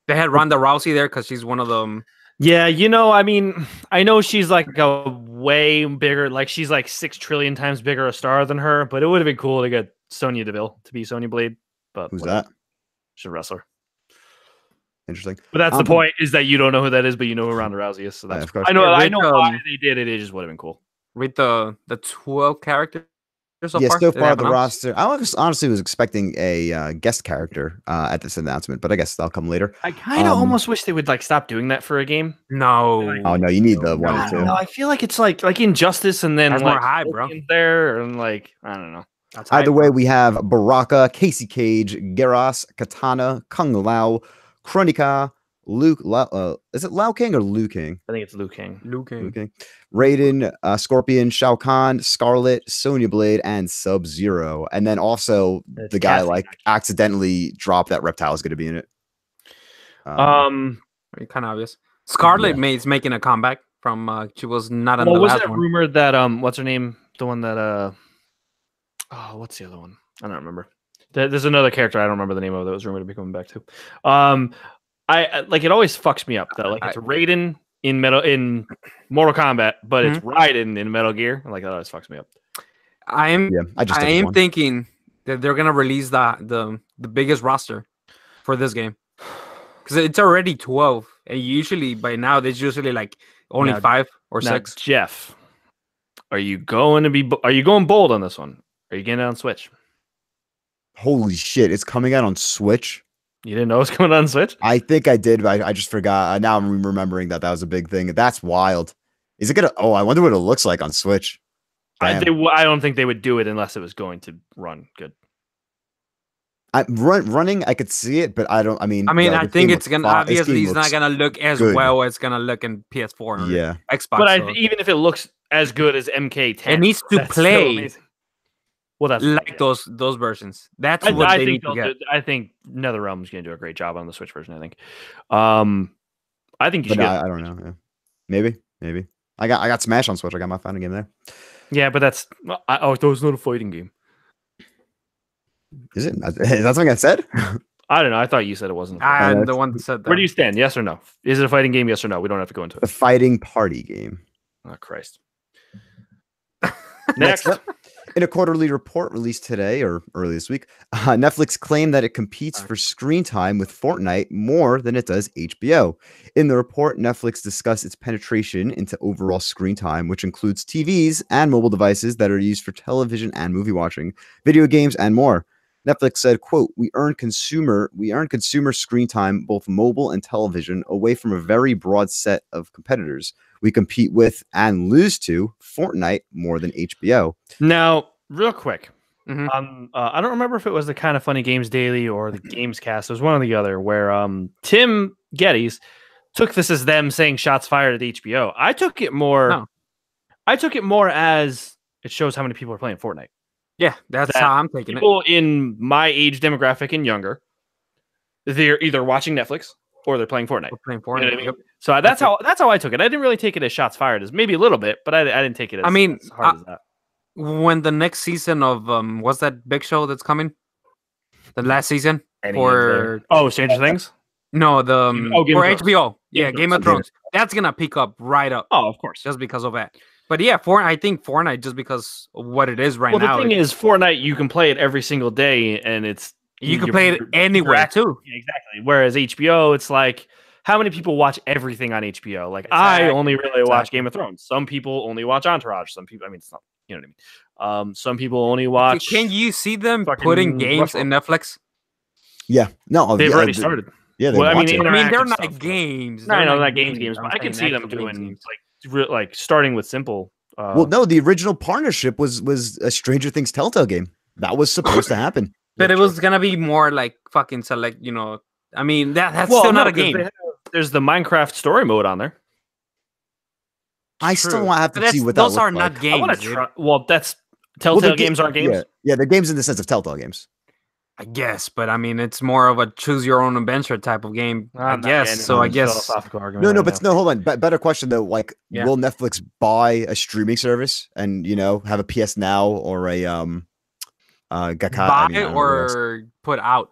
They had Ronda Rousey there because she's one of them. Yeah, I mean, I know she's like a way bigger, like she's like 6 trillion times bigger a star than her, but it would have been cool to get Sonya Deville to be Sonya Blade. But who's that? She's a wrestler. Interesting. But that's the point, is that you don't know who that is, but you know who Ronda Rousey is. So that's I know why they did it. It just would have been cool. Read the 12 characters. So far the roster. I honestly was expecting a guest character at this announcement, but I guess that'll come later. I kind of almost wish they would like stop doing that for a game. No. Oh no, you need the 1 or 2. No, I feel like it's like Injustice, and then that's like more high, bro. There, and like I don't know. Either way, we have Baraka, Casey Cage, Geras, Katana, Kung Lao, Chronica, Luke. Is it Lao King or Liu King? I think it's Liu King. Liu King. Raiden, Scorpion, Shao Kahn, Scarlet, Sonya Blade, and Sub-Zero. And then also the guy accidentally dropped that Reptile is going to be in it. Kind of obvious. Scarlet is making a comeback from she was not on the last one. Was it rumored that what's her name? The one that what's the other one? I don't remember. There's another character I don't remember the name of that was rumored to be coming back to. I like it always fucks me up that like it's Raiden in Mortal Kombat, but it's Raiden in Metal Gear. Like that always fucks me up. I am thinking that they're gonna release the biggest roster for this game because it's already 12, and usually by now there's usually like only 5 or 6. Jeff, are you going bold on this one? Are you getting it on Switch? Holy shit! It's coming out on Switch. You didn't know it was coming out on Switch? I think I did, but I just forgot. Now I'm remembering that was a big thing. That's wild. Is it gonna? Oh, I wonder what it looks like on Switch. I don't think they would do it unless it was going to run good. Running, I could see it, but I don't. I mean, I think it's gonna obviously it's not gonna look as well as it's gonna look in PS4 or Xbox. But even if it looks as good as MK10, it needs to play. Well, that's like those versions. That's what they need to get. I think NetherRealm's going to do a great job on the Switch version. I think. I think you should. I don't know. Yeah. Maybe. I got Smash on Switch. I got my fighting game there. Yeah, but that's that was not a fighting game. Is it? Is that something I said? I don't know. I thought you said it wasn't. I'm the one that said that. Where do you stand? Yes or no? Is it a fighting game? Yes or no? We don't have to go into it. A fighting party game. Oh Christ. Next. In a quarterly report released today or early this week, Netflix claimed that it competes for screen time with Fortnite more than it does HBO. In the report, Netflix discussed its penetration into overall screen time, which includes TVs and mobile devices that are used for television and movie watching, video games, and more. Netflix said, quote, we earn consumer screen time, both mobile and television, away from a very broad set of competitors. We compete with and lose to Fortnite more than HBO. Now, real quick, I don't remember if it was the Kind of Funny Games Daily or the Games Cast. It was one or the other where Tim Geddes took this as them saying shots fired at HBO. I took it more as it shows how many people are playing Fortnite. Yeah, that's how I'm taking it. People in my age demographic and younger, they're either watching Netflix or they're playing Fortnite. You know what I mean? So that's how I took it. I didn't really take it as shots fired, as maybe a little bit, but I didn't take it as, as hard as that. When the next season of what's that big show that's coming? The last season for Stranger Things? No, for HBO. Yeah, Game of Thrones. That's gonna pick up right up. Oh, of course, just because of that. But yeah, I think Fortnite just because of what it is right now. Well, the thing is, Fortnite you can play it every single day, and you can play it anywhere too. Yeah, exactly. Whereas HBO, it's like, how many people watch everything on HBO? Like, I only really watch Game of Thrones. Some people only watch Entourage. Some people, it's not, you know what I mean? Some people only watch. Can you see them putting games in Netflix? Yeah. No. They've already started. Yeah. They're not games. No, not games. But I can see them doing like starting with simple. Well, no, the original partnership was a Stranger Things Telltale game. That was supposed to happen. But it was gonna be more like fucking select, I mean that's still not a game. There's the Minecraft story mode on there. I still want to have to see what those are not games. Well, that's Telltale games aren't games. Yeah, they're games in the sense of Telltale games. I guess, but I mean, it's more of a choose your own adventure type of game. I guess. So I guess. No, hold on. Better question though. Like, will Netflix buy a streaming service and have a PS Now or a Gakai or put out?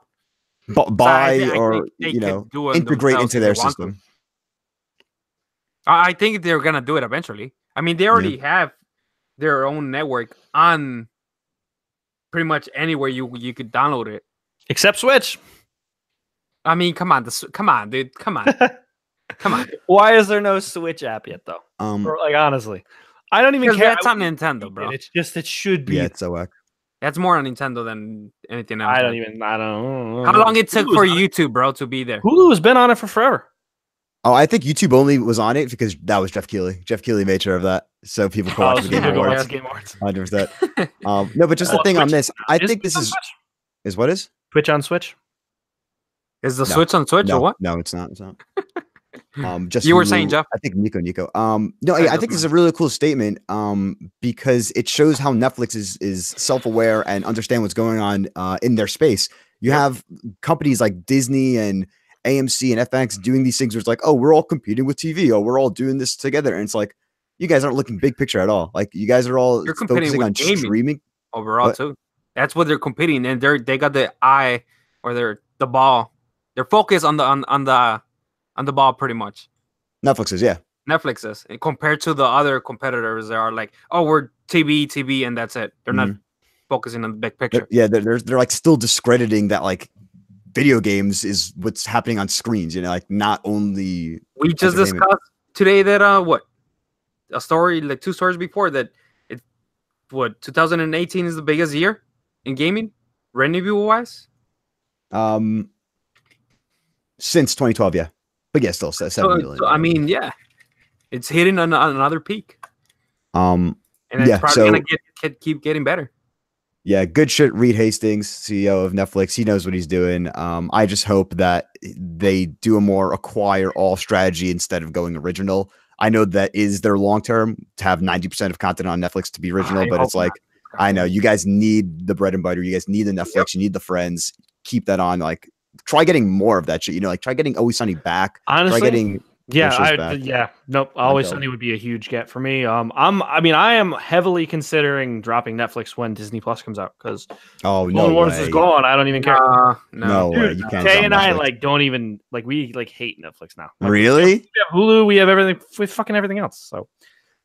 Buy or integrate into their system. I think they're gonna do it eventually. I mean, they already have their own network on pretty much anywhere you could download it, except Switch. I mean, come on, dude, come on, come on. Why is there no Switch app yet, though? Like honestly, I don't even care. That's on Nintendo, bro. It's just it should be. Yeah, it's so whack. That's more on Nintendo than anything else. I don't know. How long it took for YouTube, bro, to be there? Hulu has been on it for forever. Oh, I think YouTube only was on it because that was Jeff Keighley. Jeff Keighley made sure of that, so people could watch the Game Awards. 100%. No, but just the thing on this, I think this is what is Twitch on Switch. Is the Switch on Switch or what? No, it's not. It's not. Just you were saying, Jeff. I think Nico. No, I think this is a really cool statement. Because it shows how Netflix is self-aware and understand what's going on in their space. You have companies like Disney and AMC and FX doing these things where it's like, oh, we're all competing with TV. Oh, we're all doing this together. And it's like, you guys aren't looking big picture at all. Like, you guys are all focusing on streaming overall too. That's what they're competing, and they got the eye or the ball. They're focused on the ball pretty much. Netflix is, yeah. Netflix is, and compared to the other competitors, they are like, oh, we're TV, and that's it. They're not focusing on the big picture. They're like still discrediting that like video games is what's happening on screens. You know, like not only. We just discussed today that a story like 2 stories before that 2018 is the biggest year in gaming, revenue wise. Since 2012, yeah, but yeah, still 7 million. So, I mean, yeah, it's hitting another peak. And it's probably gonna keep getting better. Yeah, good shit. Reed Hastings, CEO of Netflix, he knows what he's doing. I just hope that they do a more acquire all strategy instead of going original. I know that is their long term to have 90% of content on Netflix to be original, but it's like I know you guys need the bread and butter. You guys need the Netflix. You need the Friends. Keep that on. Like, try getting more of that shit. You know, like try getting Always Sunny back. Honestly, try getting nope. Always Sunny would be a huge get for me. I am heavily considering dropping Netflix when Disney Plus comes out because Clone Wars is gone. I don't even care. No way. You can't. Jay and I like don't even like we like hate Netflix now. Like, really? We have Hulu. We have everything with fucking everything else. So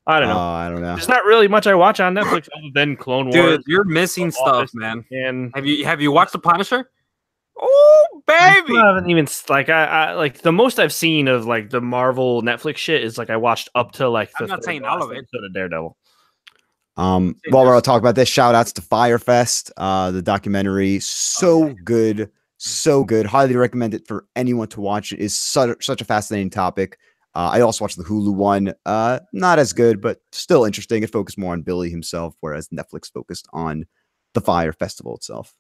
I don't know. I don't know. There's not really much I watch on Netflix other than Clone Wars. Dude, you're missing stuff, man. And have you watched The Punisher? Oh, baby! I haven't even like I like the most I've seen of like the Marvel Netflix shit is like I watched up to like the I'm not saying all of it. To the Daredevil. While we're talking about this, shout outs to Firefest, the documentary. So good. Highly recommend it for anyone to watch. It is such a fascinating topic. I also watched the Hulu one. Not as good, but still interesting. It focused more on Billy himself, whereas Netflix focused on the Fire Festival itself.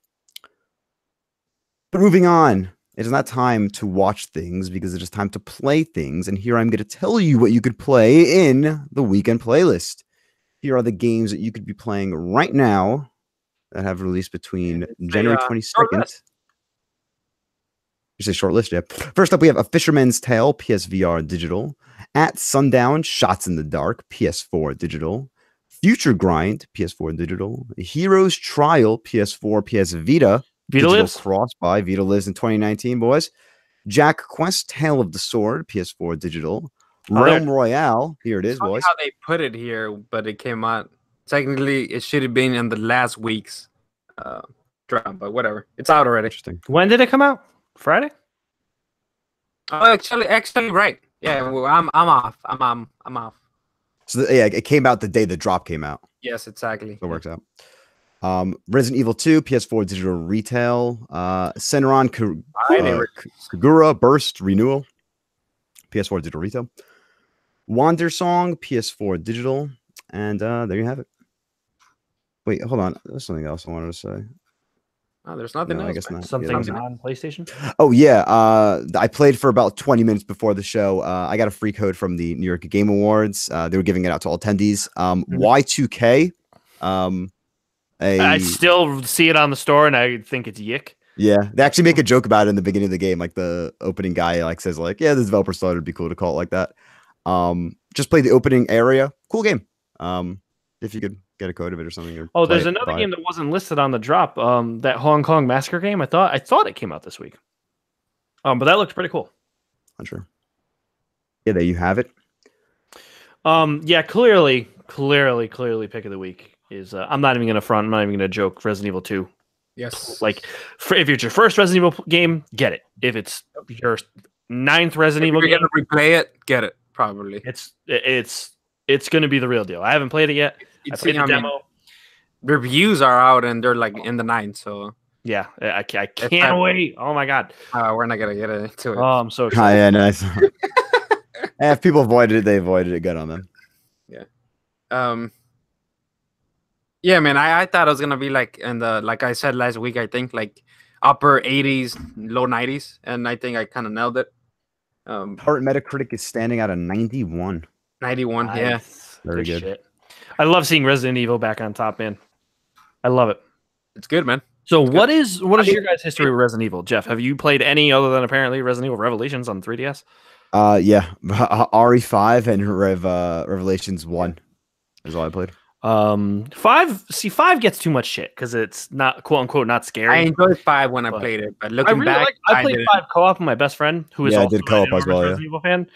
But moving on, it is not time to watch things because it is time to play things. And here I'm going to tell you what you could play in the weekend playlist. Here are the games that you could be playing right now that have released between January 22nd. You say short list, yeah. First up, we have A Fisherman's Tale, PSVR digital. At Sundown, Shots in the Dark, PS4 digital. Future Grind, PS4 digital. Heroes Trial, PS4, PS Vita. Vita lives. Cross by Vita lives in 2019, boys. Jack Quest, Tale of the Sword, PS4 digital. Realm Royale, here it is, boys. How they put it here, but it came out. Technically, it should have been in the last week's drop, but whatever. It's out already. Interesting. When did it come out? Friday? Oh, actually, right. Yeah, well, I'm off. I'm off. So it came out the day the drop came out. Yes, exactly. So it works out. Resident Evil 2, PS4 digital retail. Senran Kagura Burst renewal, PS4 digital retail. Wander Song, PS4 digital, and there you have it. Wait, hold on. There's something else I wanted to say. Oh, there's nothing else. I guess not. Something on PlayStation? Oh, yeah. I played for about 20 minutes before the show. I got a free code from the New York Game Awards. They were giving it out to all attendees. Y2K. I still see it on the store, and I think it's yick. Yeah, they actually make a joke about it in the beginning of the game. Like the opening guy like says like, "Yeah, the developer thought it'd be cool to call it like that." Just play the opening area. Cool game. If you could get a code of it or something. Or there's another game that wasn't listed on the drop. That Hong Kong Massacre game. I thought it came out this week. But that looks pretty cool. Unsure. Yeah, there you have it. Yeah, clearly pick of the week is I'm not even gonna front. I'm not even gonna joke. Resident Evil 2. Yes. Like if it's your first Resident Evil game, get it. If it's your 9th Resident Evil game, you're gonna replay it, get it. Probably. It's gonna be the real deal. I haven't played it yet. I played the demo. Reviews are out and they're like in the 9th, so yeah, I can't wait. Oh my god. We're not gonna get into it. Oh, I'm so excited. Yeah, nice. If people avoided it, they avoided it. Good on them. Yeah. Yeah, man. I thought it was gonna be like like I said last week. I think like upper 80s, low 90s, and I think I kind of nailed it. Current Metacritic is standing at a 91. 91. Nice. Yeah, very good. Shit. I love seeing Resident Evil back on top, man. I love it. It's good, man. So what is your guys' history with Resident Evil? Jeff, have you played any other than apparently Resident Evil Revelations on 3DS? Yeah, RE5 and Revelations 1 is all I played. Five gets too much shit because it's not quote unquote not I scary. enjoyed 5 when I But played it, but I looking really back, I played didn't. 5 co-op with my best friend who is Yeah, I also did co-op an as well, Resident Evil fan,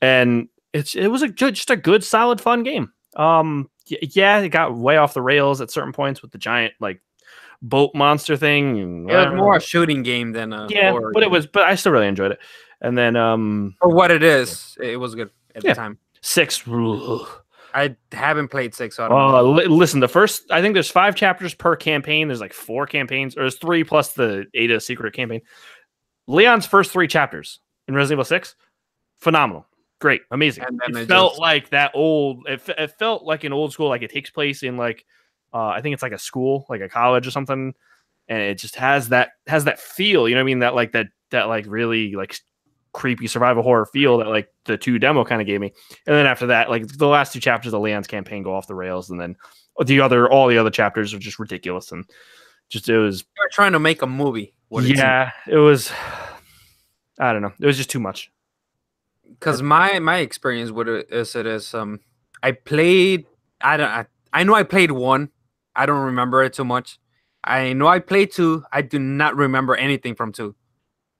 and it was just a good, solid, fun game. Yeah, it got way off the rails at certain points with the giant like boat monster thing. And It was more a shooting game than a horror but game. but I still really enjoyed it. And then For what it is, it was good at the time. 6. I haven't played 6, so I don't know. Listen, I think there's 5 chapters per campaign. There's like 4 campaigns, or there's 3 plus the Ada secret campaign. Leon's first 3 chapters in Resident Evil 6, phenomenal, great, amazing. And then it felt like that old. It felt like an old school, like it takes place in like I think it's like a school, like a college or something, and it just has that feel. You know what I mean? That like really like creepy survival horror feel that like the 2 demo kind of gave me. And then after that, like the last 2 chapters of Leon's campaign go off the rails, and then all the other chapters are just ridiculous, and just it was. You were trying to make a movie. It was. I don't know. It was just too much. Because my experience with it is I played. I know I played 1. I don't remember it too much. I know I played 2. I do not remember anything from 2.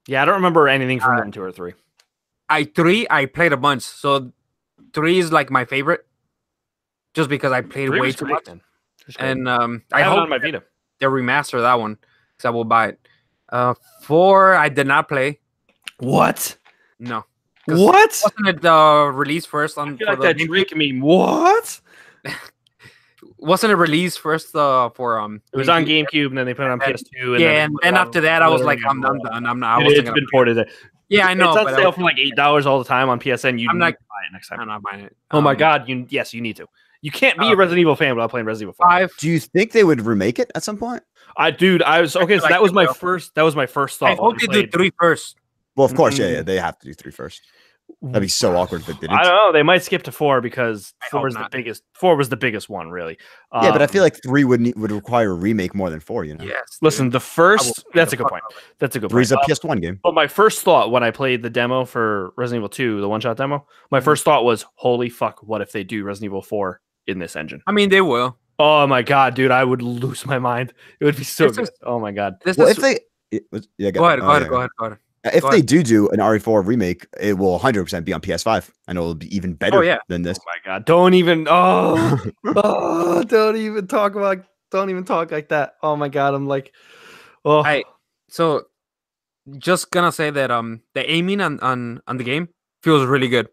Yeah, I don't remember anything from 1, 2, or 3. 3 I played a bunch, so 3 is like my favorite, just because I played way too much. And I have it hope on my Vita. they remaster that one, because I will buy it. 4 I did not play. What? No. What? Wasn't it released first on? I feel like that Drake meme. What? Wasn't it released first for It was on GameCube, and then they put it on PS2. And then after that, I was like, I'm done. I'm not. It's been ported. Yeah, I know. It's on sale for like $8 all the time on PSN. I'm not buy it next time. I'm not buying it. Oh my god! You need to. You can't be a Resident Evil fan without playing Resident Evil 5. Do you think they would remake it at some point? I was okay. So that was my first. That was my first thought. I hope they do 3 first. Well, of course, yeah, they have to do 3 first. That'd be so awkward if they didn't. I don't know. They might skip to 4 because 4 was the biggest. 4 was the biggest one, really. Yeah, but I feel like 3 would require a remake more than 4. You know. Yes. Listen, the first. That's a good point. That's a good point. 3's a PS1 game. But my first thought when I played the demo for Resident Evil 2, the one-shot demo, my first thought was, "Holy fuck! What if they do Resident Evil 4 in this engine?" I mean, they will. Oh my god, dude! I would lose my mind. It would be so good. Oh my god. Go ahead. Go ahead. If they do an RE4 remake, it will 100% be on PS5. I know it'll be even better than this. Oh my god! Don't even don't even talk like that. Oh my god! I'm like, so just gonna say that the aiming on the game feels really good.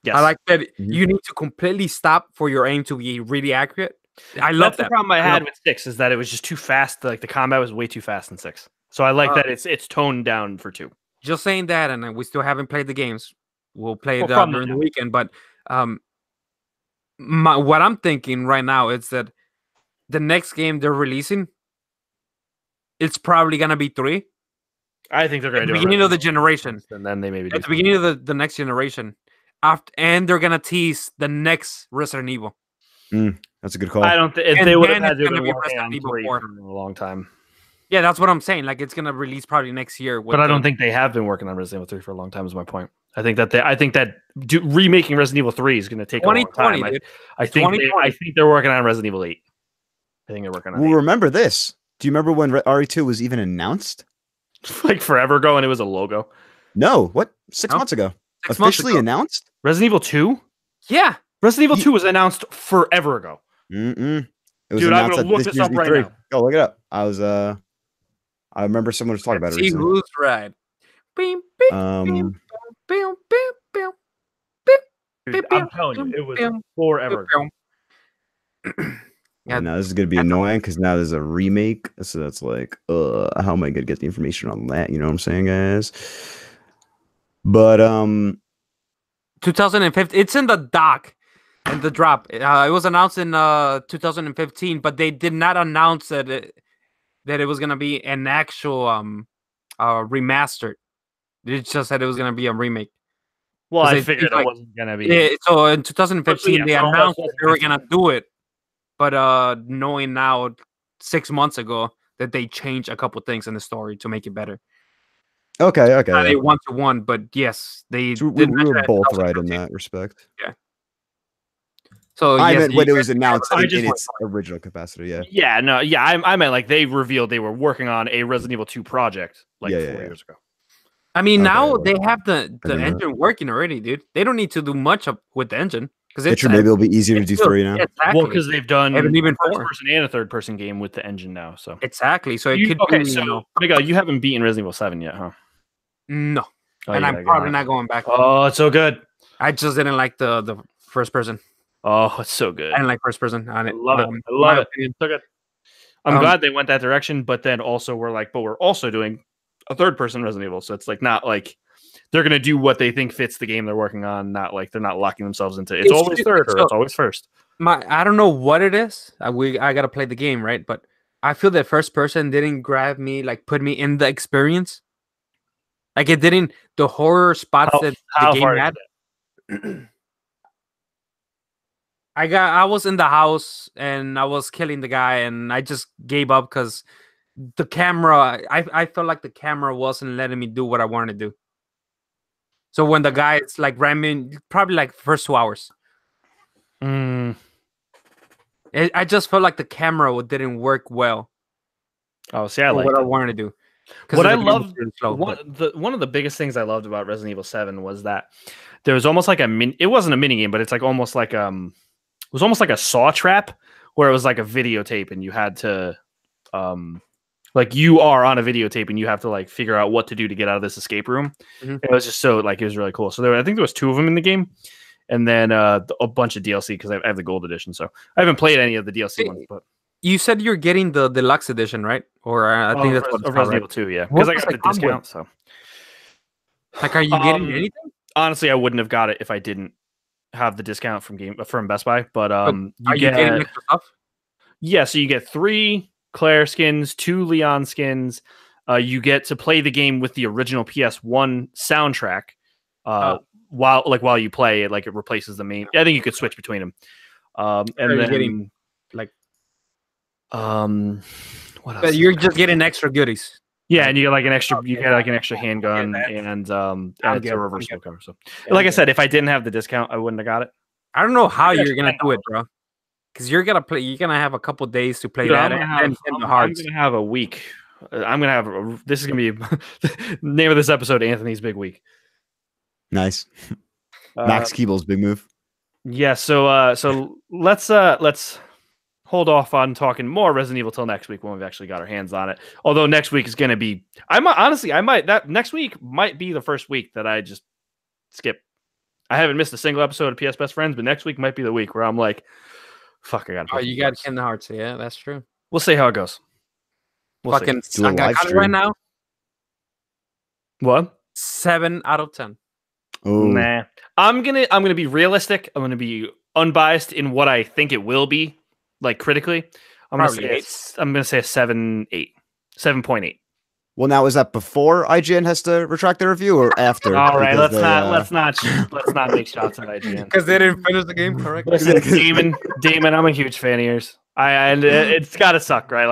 Yes. I like that you need to completely stop for your aim to be really accurate. I love that. The problem I had with 6 is that it was just too fast. Like the combat was way too fast in 6. So I like that it's toned down for 2. Just saying that, and we still haven't played the games. We'll play it during the weekend. But what I'm thinking right now is that the next game they're releasing, it's probably gonna be 3. I think they're gonna do it at the beginning of the generation, and then they maybe do at the beginning of the next generation. And they're gonna tease the next Resident Evil. That's a good call. I don't think they would have had to be working on 3 for a long time. Yeah, that's what I'm saying. Like, it's gonna release probably next year. But I don't think they have been working on Resident Evil 3 for a long time. Is my point. I think that remaking Resident Evil 3 is going to take a long time. I think they're working on Resident Evil 8. I think they're working on. Well, remember this? Do you remember when RE2 was even announced? Like forever ago, and it was a logo. No, what? 6 months ago. Officially announced? Resident Evil 2? Yeah. Resident Evil 2 was announced forever ago. It was Dude, I'm going to look this up right now. Go look it up. I remember someone was talking about it recently. See who's right. Dude, I'm telling you, it was forever ago. Yeah, now this is going to be annoying because now there's a remake. So that's like, how am I going to get the information on that? You know what I'm saying, guys? But 2015, it's in the doc and the drop. It was announced in 2015, but they did not announce that it was gonna be an actual remastered. They just said it was gonna be a remake. Well, I figured it wasn't gonna be. Yeah, so in 2015 they announced that they were gonna do it, but knowing now 6 months ago that they changed a couple things in the story to make it better. Okay. They 1-to-1, but yes, they. So we were both right in that respect. Yeah. So I yes, meant you when it guys- was announced I in just its original capacity. Yeah. Yeah, no, yeah, I meant like they revealed they were working on a Resident Evil 2 project like Yeah, yeah, 4 yeah. years ago. I mean, Okay, now well, they have the I didn't know engine working already, dude. They don't need to do much up with the engine because Yeah, it's true. Maybe it'll be easier to do built. 3 now. Exactly. Well, because they've done And even first 4. person and a third person game with the engine now. So Exactly. So it You- could okay, be, so Miguel, you haven't beaten Resident Evil 7 yet, huh? no. Oh, And you I'm gotta get probably on it. not going back. Oh, it's so good. I just didn't like the first person. Oh, it's so good. I didn't like first person on I it. love it. I in love my it. opinion. So good. I'm Um, glad they went that direction, but then also but we're also doing a third person Resident Evil. So it's like not like they're gonna do what they think fits the game they're working on, not like they're not locking themselves into it's always third or it's always first. I don't know what it is. I gotta play the game, right? But I feel that first person didn't grab me, like put me in the experience. Like it didn't the horror spots that the game far had. is it? I was in the house and I was killing the guy and I just gave up because the camera I felt like the camera wasn't letting me do what I wanted to do. So when the guy is like ramming, probably like first 2 hours, Mm. I just felt like the camera didn't work well Oh, see, I for like what I it. wanted to do. 'Cause What the I game was loved, really slow, but- one of the biggest things I loved about Resident Evil 7 was that there was almost like it wasn't a mini game, but it's like almost like it was almost like a saw trap where it was like a videotape and you had to like you are on a videotape and you have to like figure out what to do to get out of this escape room. Mhm. It was just so like it was really cool. So I think there was 2 of them in the game, and then a bunch of DLC because I have the gold edition. So I haven't played any of the DLC ones, but You said you're getting the deluxe edition, right? Or I think that's what it's of called, Resident right? Evil 2, yeah, What because I does got it the come with? discount. So Like, are you getting anything? honestly, I wouldn't have got it if I didn't have the discount from Best Buy. But Are you getting extra stuff? yeah, so you get 3 Claire skins, 2 Leon skins. You get to play the game with the original PS1 soundtrack. While you play it, like it replaces the main. I think you could switch between them. And Are you then getting, like- what else? But you're just getting extra goodies. Yeah, and you get like an extra. You Okay, get like an extra handgun that. and it's good, a reverse I'm good. cover. So, like I said, if I didn't have the discount, I wouldn't have got it. I don't know how Yeah, you're gonna do it, bro. Because you're gonna have a couple days to play Dude, that I'm and gonna have, the I'm hearts. gonna have a week. I'm gonna have. This is gonna be name of this episode. Anthony's big week. Nice. Max Keeble's big move. Yeah. So let's hold off on talking more Resident Evil till next week when we've actually got our hands on it. Although next week is gonna be. I might that next week might be the first week that I just skip. I haven't missed a single episode of PS Best Friends, but next week might be the week where I'm like, fuck, I gotta. Oh, you got Kingdom Hearts. Yeah, that's true. We'll see how it goes. We'll see. Fucking, Do a I got live it right stream. now. What? 7 out of 10. Oh, Nah. I'm gonna be realistic. I'm gonna be unbiased in what I think it will be, like critically. I'm Probably gonna say a 7.8. 7.8. well, now is that before IGN has to retract their review or after? All right, Because let's they, not make shots at IGN. Because they didn't finish the game correctly. Listen, Damon, I'm a huge fan of yours. It's gotta suck, right?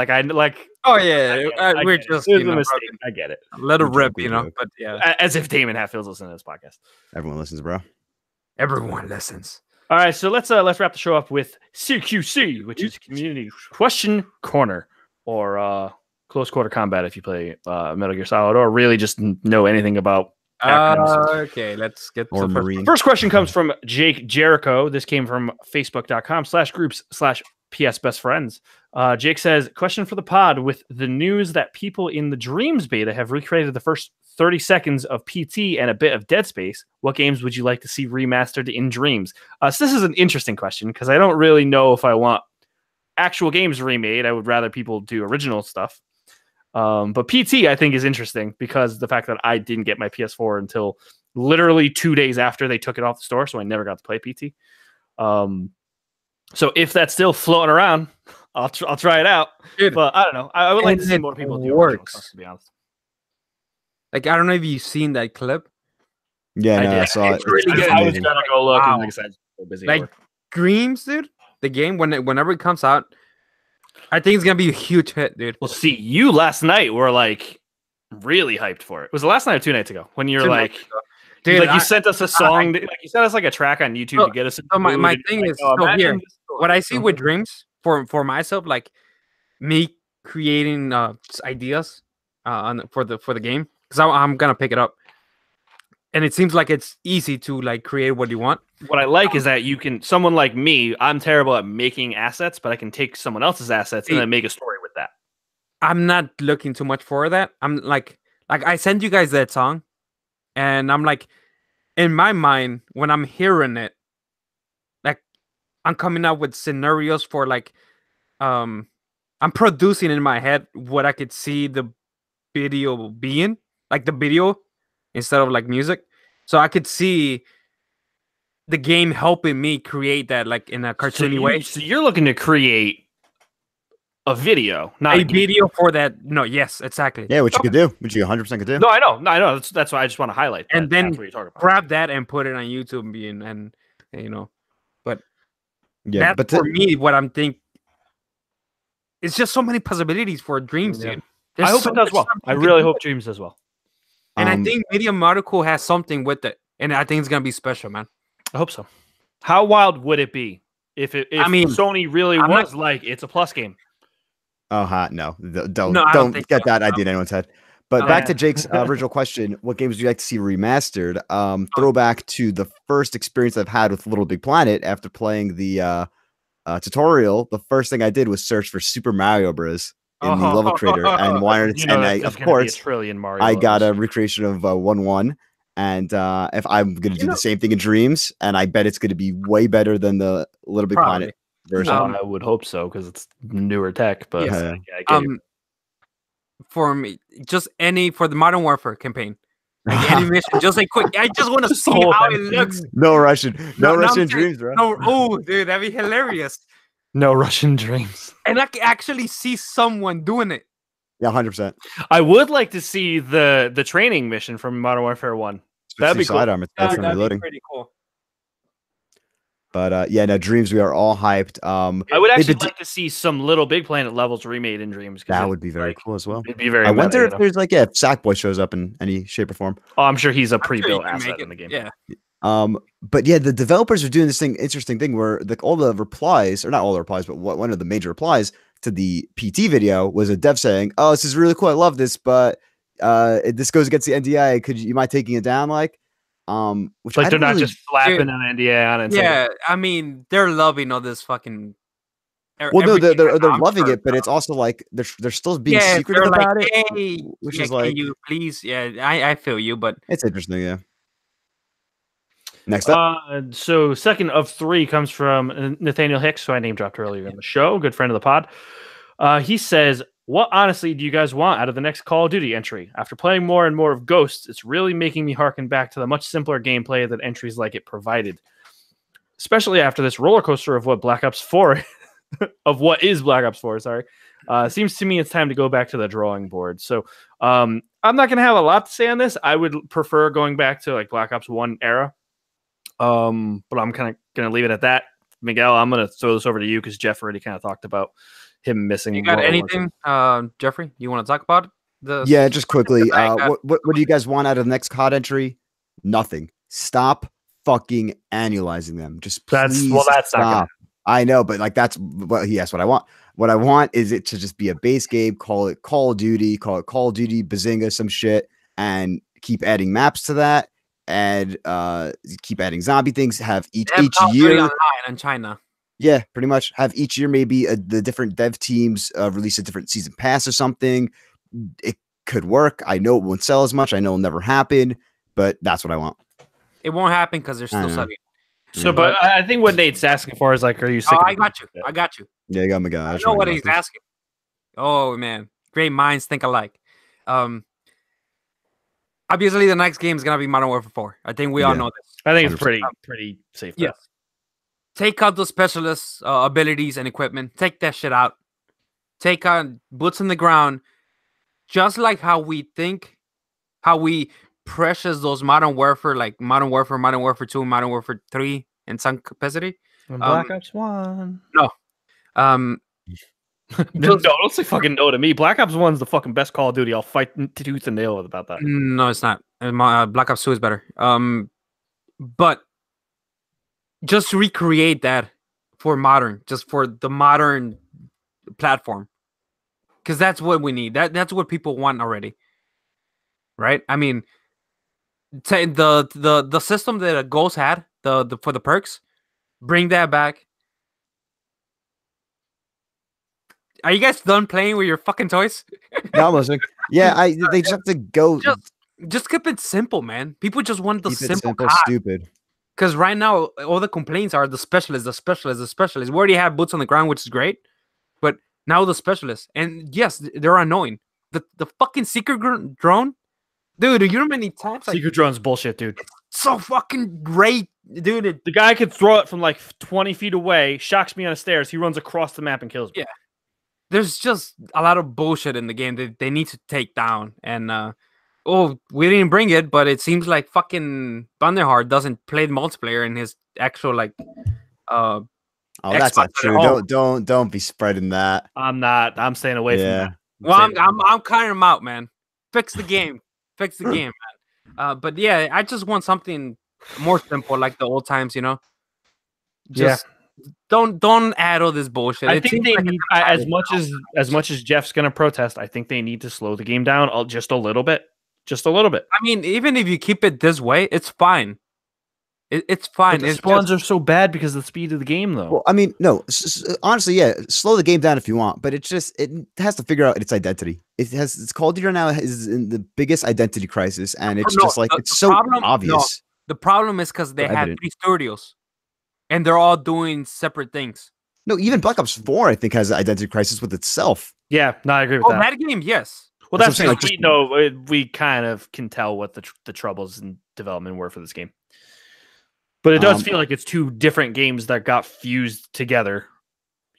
Oh yeah, I we're get it. just It was a mistake. I get it. let it We rip, joke, we you know. joke. But yeah, As if Damon Hatfield's listening to this podcast. Everyone listens, bro. everyone listens. All right, so let's wrap the show up with CQC, which is Community Question Corner, or Close Quarter Combat if you play Metal Gear Solid, or really just know anything about acronyms. Okay, let's get Or to the first. Marine. First question comes from Jake Jericho. This came from facebook.com/groups/PS Best Friends. Jake says, question for the pod: with the news that people in the Dreams beta have recreated the first 30 seconds of PT and a bit of Dead Space, what games would you like to see remastered in Dreams? So this is an interesting question because I don't really know if I want actual games remade. I would rather people do original stuff. But PT I think is interesting because the fact that I didn't get my PS4 until literally 2 days after they took it off the store, so I never got to play PT. So if that's still floating around, I'll try it out. Dude, But I don't know. I would like to see it more people do original works. stuff, to be honest. Like I don't know if you've seen that clip. Yeah, I no, I did. saw it. It's really It's good. I was amazing. gonna go look, Wow. and like I said, I was so busy. Like Dreams, dude. The game whenever it comes out, I think it's gonna be a huge hit, dude. Well, see, you last night were like really hyped for it. Was it last night or 2 nights ago when you're 2 like, nights ago. Dude, like you sent us a song, like you sent us like a track on YouTube to get us. So my thing is, so here, what I see with dreams for myself, like me creating ideas for the game, because I'm gonna pick it up, and it seems like it's easy to like create what you want. What I like is that you can, someone like me, I'm terrible at making assets, but I can take someone else's assets and then make a story with that. I'm not looking too much for that. I'm like I sent you guys that song, and I'm like, in my mind, when I'm hearing it, like I'm coming up with scenarios for like, I'm producing in my head what I could see the video being, like the video instead of like music. So I could see the game helping me create that like in a cartoony way. So you're looking to create a video, not a video for that. No, yes, exactly. Yeah, what you could do, which you 100% could do. No, I know. That's why I just want to highlight that. And then that's what you're talking about. grab that and put it on YouTube and you know, but yeah, that's for me what I'm thinking. It's just so many possibilities for dreams, dude. I hope it does well. I really hope Dreams does well. And I think Medium Article has something with it, and I think it's gonna be special, man. I hope so. How wild would it be if Sony really was like it's a Plus game? Oh, no, don't get that idea in anyone's head. But back to Jake's original question: what games would you like to see remastered? Throwback to the first experience I've had with Little Big Planet after playing the tutorial. The first thing I did was search for Super Mario Bros. In the level creator and wanted, of course, I got a recreation of 1-1. And if I'm gonna do the same thing in Dreams, and I bet it's gonna be way better than the Little Big Planet version. I would hope so because it's newer tech. But for me, just for the Modern Warfare campaign, like any mission, just like quick. I just want to see how it looks. No Russian Dreams, bro. No, oh, dude, that'd be hilarious. No Russian Dreams. And I can actually see someone doing it. Yeah, 100%. I would like to see the training mission from Modern Warfare 1. That'd be cool. Sidearm. That's reloading. Pretty cool. But no, Dreams, we are all hyped. I would actually like to see some Little Big Planet levels remade in Dreams. That would be very cool as well. It'd be very. I wonder if there's if Sackboy shows up in any shape or form. Oh, I'm sure he's a pre-built asset in the game. Yeah. But yeah, the developers are doing this interesting thing where all the replies, or not all the replies, but one of the major replies to the PT video was a dev saying, "Oh, this is really cool. I love this, but this goes against the NDA. You mind taking it down?" Which they're not just slapping an NDA on it. Yeah, I mean, they're loving all this fucking. Well, no, they're loving it, but it's also like they're still being secretive about it, hey, which is like, can you please, I feel you, but it's interesting, yeah. Next up. So second of 3 comes from Nathaniel Hicks, who I name dropped earlier in the show, good friend of the pod. He says, "What honestly do you guys want out of the next Call of Duty entry? After playing more and more of Ghosts, it's really making me harken back to the much simpler gameplay that entries like it provided. Especially after this roller coaster of what Black Ops 4 of what is Black Ops 4, sorry. Seems to me it's time to go back to the drawing board." So I'm not going to have a lot to say on this. I would prefer going back to like Black Ops 1 era. But I'm kind of going to leave it at that. Miguel, I'm going to throw this over to you because Jeff already kind of talked about him missing. You got anything, Jeffrey? You want to talk about the? Yeah, just quickly. What do you guys want out of the next COD entry? Nothing. Stop fucking annualizing them. Just please that's stop. Not I know, but like that's what I want. What I want is it to just be a base game. Call it Call of Duty. Call it Call of Duty Bazinga, some shit, and keep adding maps to that. And keep adding zombie things. Have each year in China. Yeah, pretty much. Have each year maybe the different dev teams release a different season pass or something. It could work. I know it won't sell as much. I know it'll never happen, but that's what I want. It won't happen because they're still selling. So, but I think what Nate's asking for is like, are you sick? I got you. I got you. Yeah, you got my guy. I know what he's asking. Oh man, great minds think alike. Obviously, the next game is gonna be Modern Warfare 4. I think we all know this. I think it's pretty safe. Yes. Take out the specialist abilities and equipment. Take that shit out. Take on boots on the ground. Just like how we precious those Modern Warfare, like Modern Warfare 2, Modern Warfare 3 in some capacity. Black Ops 1. No. Don't say fucking no to me. Black Ops 1's the fucking best Call of Duty. I'll fight tooth and nail about that. No, it's not. And Black Ops 2 is better. But just to recreate that for the modern platform, because that's what we need. That's what people want already, right? I mean, the system that Ghost had the for the perks, bring that back. Are you guys done playing with your fucking toys? No, I'm listening. Yeah, they just have to go. Just keep it simple, man. People just want the Keep it simple, simple, stupid. Because right now, all the complaints are the specialist, the specialist, the specialist. We already have boots on the ground, which is great, but now the specialist. And yes, they're annoying. The fucking secret drone, dude. You know how many times secret drone's bullshit, dude. So fucking great, dude. The guy could throw it from like 20 feet away, shocks me on the stairs. He runs across the map and kills me. Yeah. There's just a lot of bullshit in the game that they need to take down. And we didn't bring it, but it seems like fucking Thunderheart doesn't play the multiplayer in his actual like. Oh, that's not true. Don't be spreading that. I'm not. I'm staying away from that. Well, I'm cutting him out, man. Fix the game. Fix the game, man. But yeah, I just want something more simple, like the old times, you know. Just don't add all this bullshit. I think they need, as much as Jeff's gonna protest, I think they need to slow the game down just a little bit. Just a little bit. I mean, even if you keep it this way, it's fine. It's fine. But the spawns are so bad because of the speed of the game, though. Well, I mean, no. Honestly, yeah, slow the game down if you want, but it has to figure out its identity. Its Call of Duty now is in the biggest identity crisis, and it's it's so obvious. No, the problem is because they have 3 studios, and they're all doing separate things. No, even Black Ops 4, I think, has an identity crisis with itself. Yeah, no, I agree with that. That game, yes. Well, that's because we know we kind of can tell what the troubles in development were for this game. But it does feel like it's 2 different games that got fused together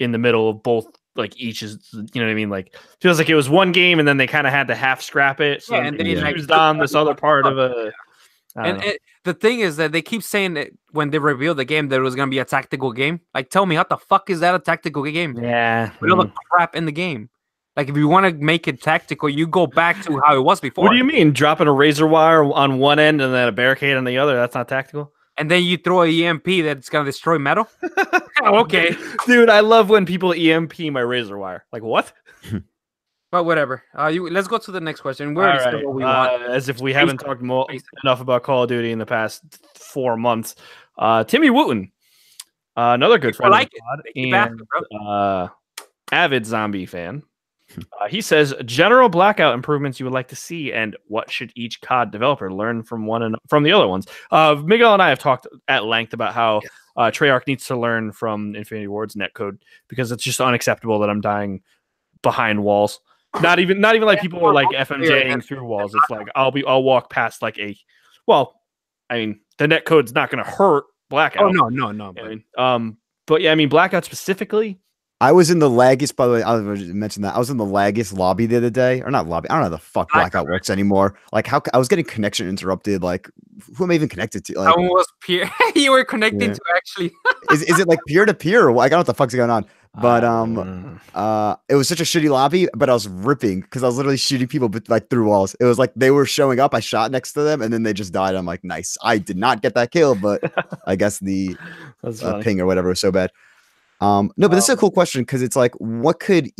in the middle of both. Like each is, you know what I mean? Like feels like it was one game, and then they kind of had to half scrap it. So and they fused on this other part of a. The thing is that they keep saying that when they revealed the game that it was gonna be a tactical game. Like, tell me, how the fuck is that a tactical game? Yeah, with all the crap in the game. Like, if you want to make it tactical, you go back to how it was before. What do you mean? Dropping a razor wire on one end and then a barricade on the other? That's not tactical. And then you throw an EMP that's gonna destroy metal. Okay, dude, I love when people EMP my razor wire. Like, what? But whatever. Let's go to the next question. We're already what we want. As if we haven't talked enough about Call of Duty in the past 4 months. Timmy Wooten, another good friend of the pod, and avid zombie fan. He says, general Blackout improvements you would like to see, and what should each COD developer learn from the other ones? Miguel and I have talked at length about how Treyarch needs to learn from Infinity Ward's netcode, because it's just unacceptable that I'm dying behind walls. Not even like people are like FMJing through walls. It's like I'll walk past like I mean, the netcode's not going to hurt Blackout. Oh no. But yeah, I mean, Blackout specifically. I was in the laggiest, by the way, I mentioned that. I was in the laggiest lobby the other day. Or not lobby. I don't know how the fuck Blackout works anymore. Like, how I was getting connection interrupted. Like, who am I even connected to? Like, was peer. You were connecting to actually. is it like peer-to-peer? I don't know what the fuck's going on. But it was such a shitty lobby, but I was ripping because I was literally shooting people like through walls. It was like they were showing up. I shot next to them, and then they just died. I'm like, nice. I did not get that kill, but I guess the ping or whatever was so bad. No, but this is a cool question, because it's like, what could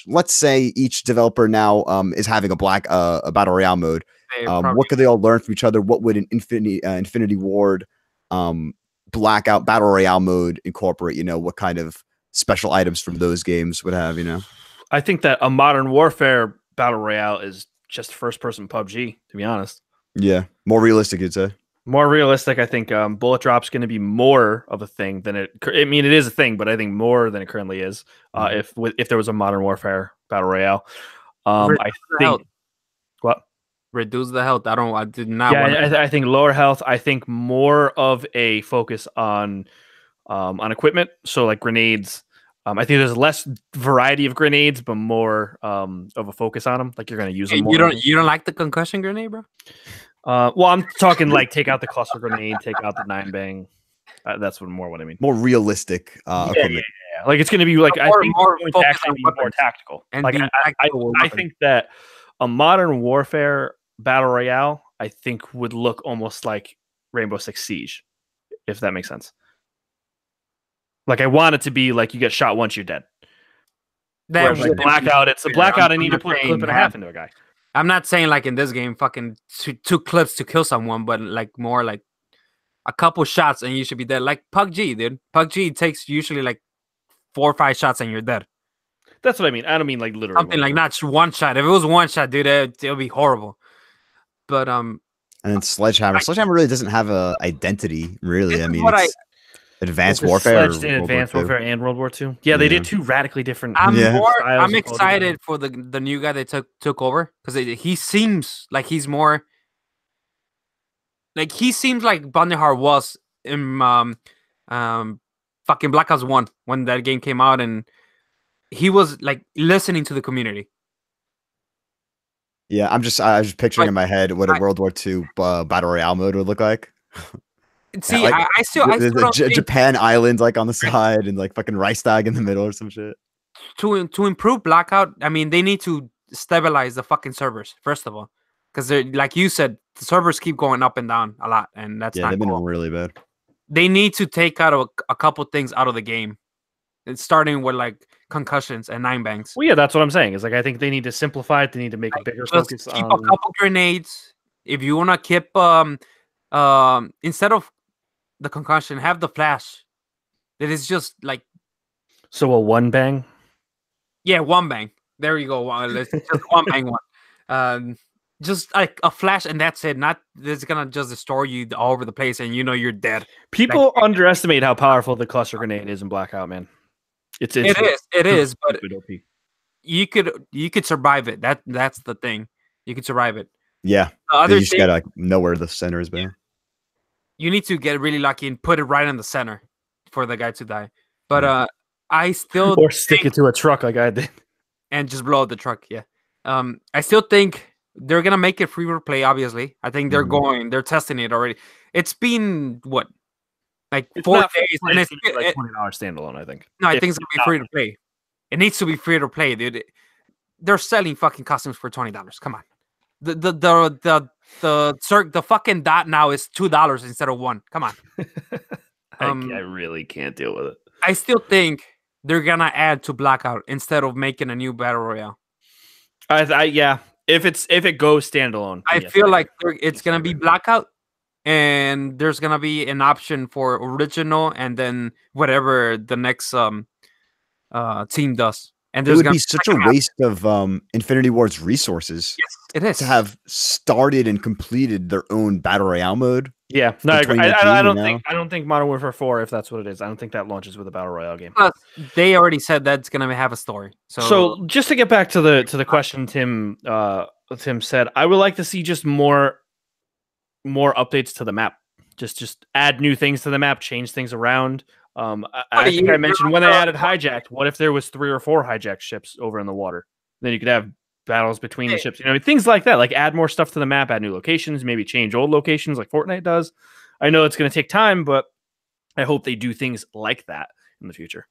let's say each developer now is having a battle royale mode. What could they all learn from each other? What would an Infinity Ward Blackout battle royale mode incorporate? You know, what kind of special items from those games would have? You know, I think that a Modern Warfare battle royale is just first person PUBG, to be honest. Yeah, more realistic, you'd say. More realistic, I think. Bullet drop's going to be more of a thing than it. I mean, it is a thing, but I think more than it currently is. If there was a Modern Warfare battle royale, I think what reduce the health. I did not. Yeah, I think lower health. I think more of a focus on equipment. So like grenades. I think there's less variety of grenades, but more of a focus on them. Like you're going to use them more. You don't like the concussion grenade, bro? Well, I'm talking like take out the cluster grenade, take out the 9-bang. That's what I mean. More realistic equipment. Yeah. Like it's going to be like I think it's going to actually be more tactical. And like I think that a Modern Warfare battle royale I think would look almost like Rainbow Six Siege, if that makes sense. Like I want it to be like you get shot once, you're dead. Whereas like Blackout, it's a Blackout. I need to put a clip and a half into a guy. I'm not saying like in this game, fucking two clips to kill someone, but like more like a couple shots and you should be dead. Like PUBG, dude. PUBG takes usually like 4 or 5 shots and you're dead. That's what I mean. I don't mean like literally something like not one shot. If it was one shot, dude, it'll be horrible. But and then Sledgehammer. Sledgehammer really doesn't have a identity, really. I mean, it's Advanced Warfare. Advanced Warfare and World War II. Yeah, they did 2 radically different. I'm excited for the new guy they took over because he seems like he's more. Like he seems like Bandihar was in fucking Black Ops 1 when that game came out, and he was like listening to the community. Yeah, I was just picturing in my head what a World War II battle royale mode would look like. See, like, I still don't think Japan island like on the side and like fucking Reichstag in the middle or some shit. To improve Blackout, I mean they need to stabilize the fucking servers first of all, because they're like you said, the servers keep going up and down a lot, and that's not they've been cool. really bad. They need to take out a couple things out of the game. It's starting with like concussions and 9-bangs. Well, yeah, that's what I'm saying. Is like I think they need to simplify it. They need to make a bigger focus keep on a couple grenades. If you wanna keep instead of the concussion, have the flash. That is just like so a 1-bang. Yeah, 1-bang. There you go. Let's just 1-bang one. Just like a flash and that's it. Not this is gonna just destroy you all over the place and you know you're dead. People underestimate how powerful the cluster grenade is in Blackout, man. It is, but you could survive it. That's the thing. You could survive it. Yeah. You just gotta know where the center is, man. You need to get really lucky and put it right in the center for the guy to die. But I still or stick it to a truck like I did. And just blow up the truck, yeah. I still think they're gonna make it free to play, obviously. I think they're testing it already. It's been what? Like 4 days and it's like $20 standalone, I think. No, I think it's gonna be free to play. It needs to be free to play, dude. They're selling fucking costumes for $20. Come on. The fucking dot now is $2 instead of $1. Come on. I really can't deal with it. I still think they're gonna add to Blackout instead of making a new battle royale. Yeah. If it goes standalone, I feel like it's gonna be Blackout, and there's gonna be an option for original, and then whatever the next team does. And it would be such a waste of Infinity Ward's resources. Yes, it is to have started and completed their own battle royale mode. Yeah, no, I agree. I don't think Modern Warfare 4, if that's what it is, I don't think that launches with a battle royale game. Plus, they already said that's gonna have a story. So just to get back to the question Tim said, I would like to see just more updates to the map. Just add new things to the map, change things around. I think I mentioned when they added hijacked. What if there was 3 or 4 hijacked ships over in the water? Then you could have battles between the ships. Things like that. Like add more stuff to the map, add new locations, maybe change old locations like Fortnite does. I know it's going to take time, but I hope they do things like that in the future.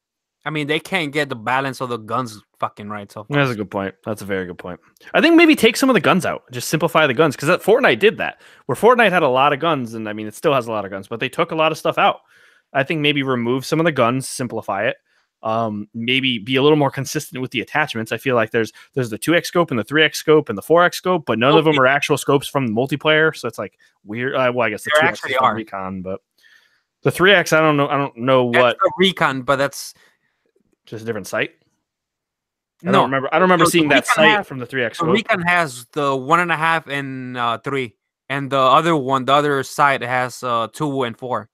I mean, they can't get the balance of the guns fucking right. So that's a good point. That's a very good point. I think maybe take some of the guns out. Just simplify the guns, because Fortnite did that. Where Fortnite had a lot of guns, and I mean, it still has a lot of guns, but they took a lot of stuff out. I think maybe remove some of the guns, simplify it. Maybe be a little more consistent with the attachments. I feel like there's the 2x scope and the 3x scope and the 4x scope, but none of them are actual scopes from the multiplayer. So it's like weird. Well, I guess the 2x is from Recon, but the 3x, I don't know that's what the Recon, but that's just a different site. I don't remember seeing that site from the 3x scope. The Recon has the 1.5 and 3, and the other side has 2 and 4.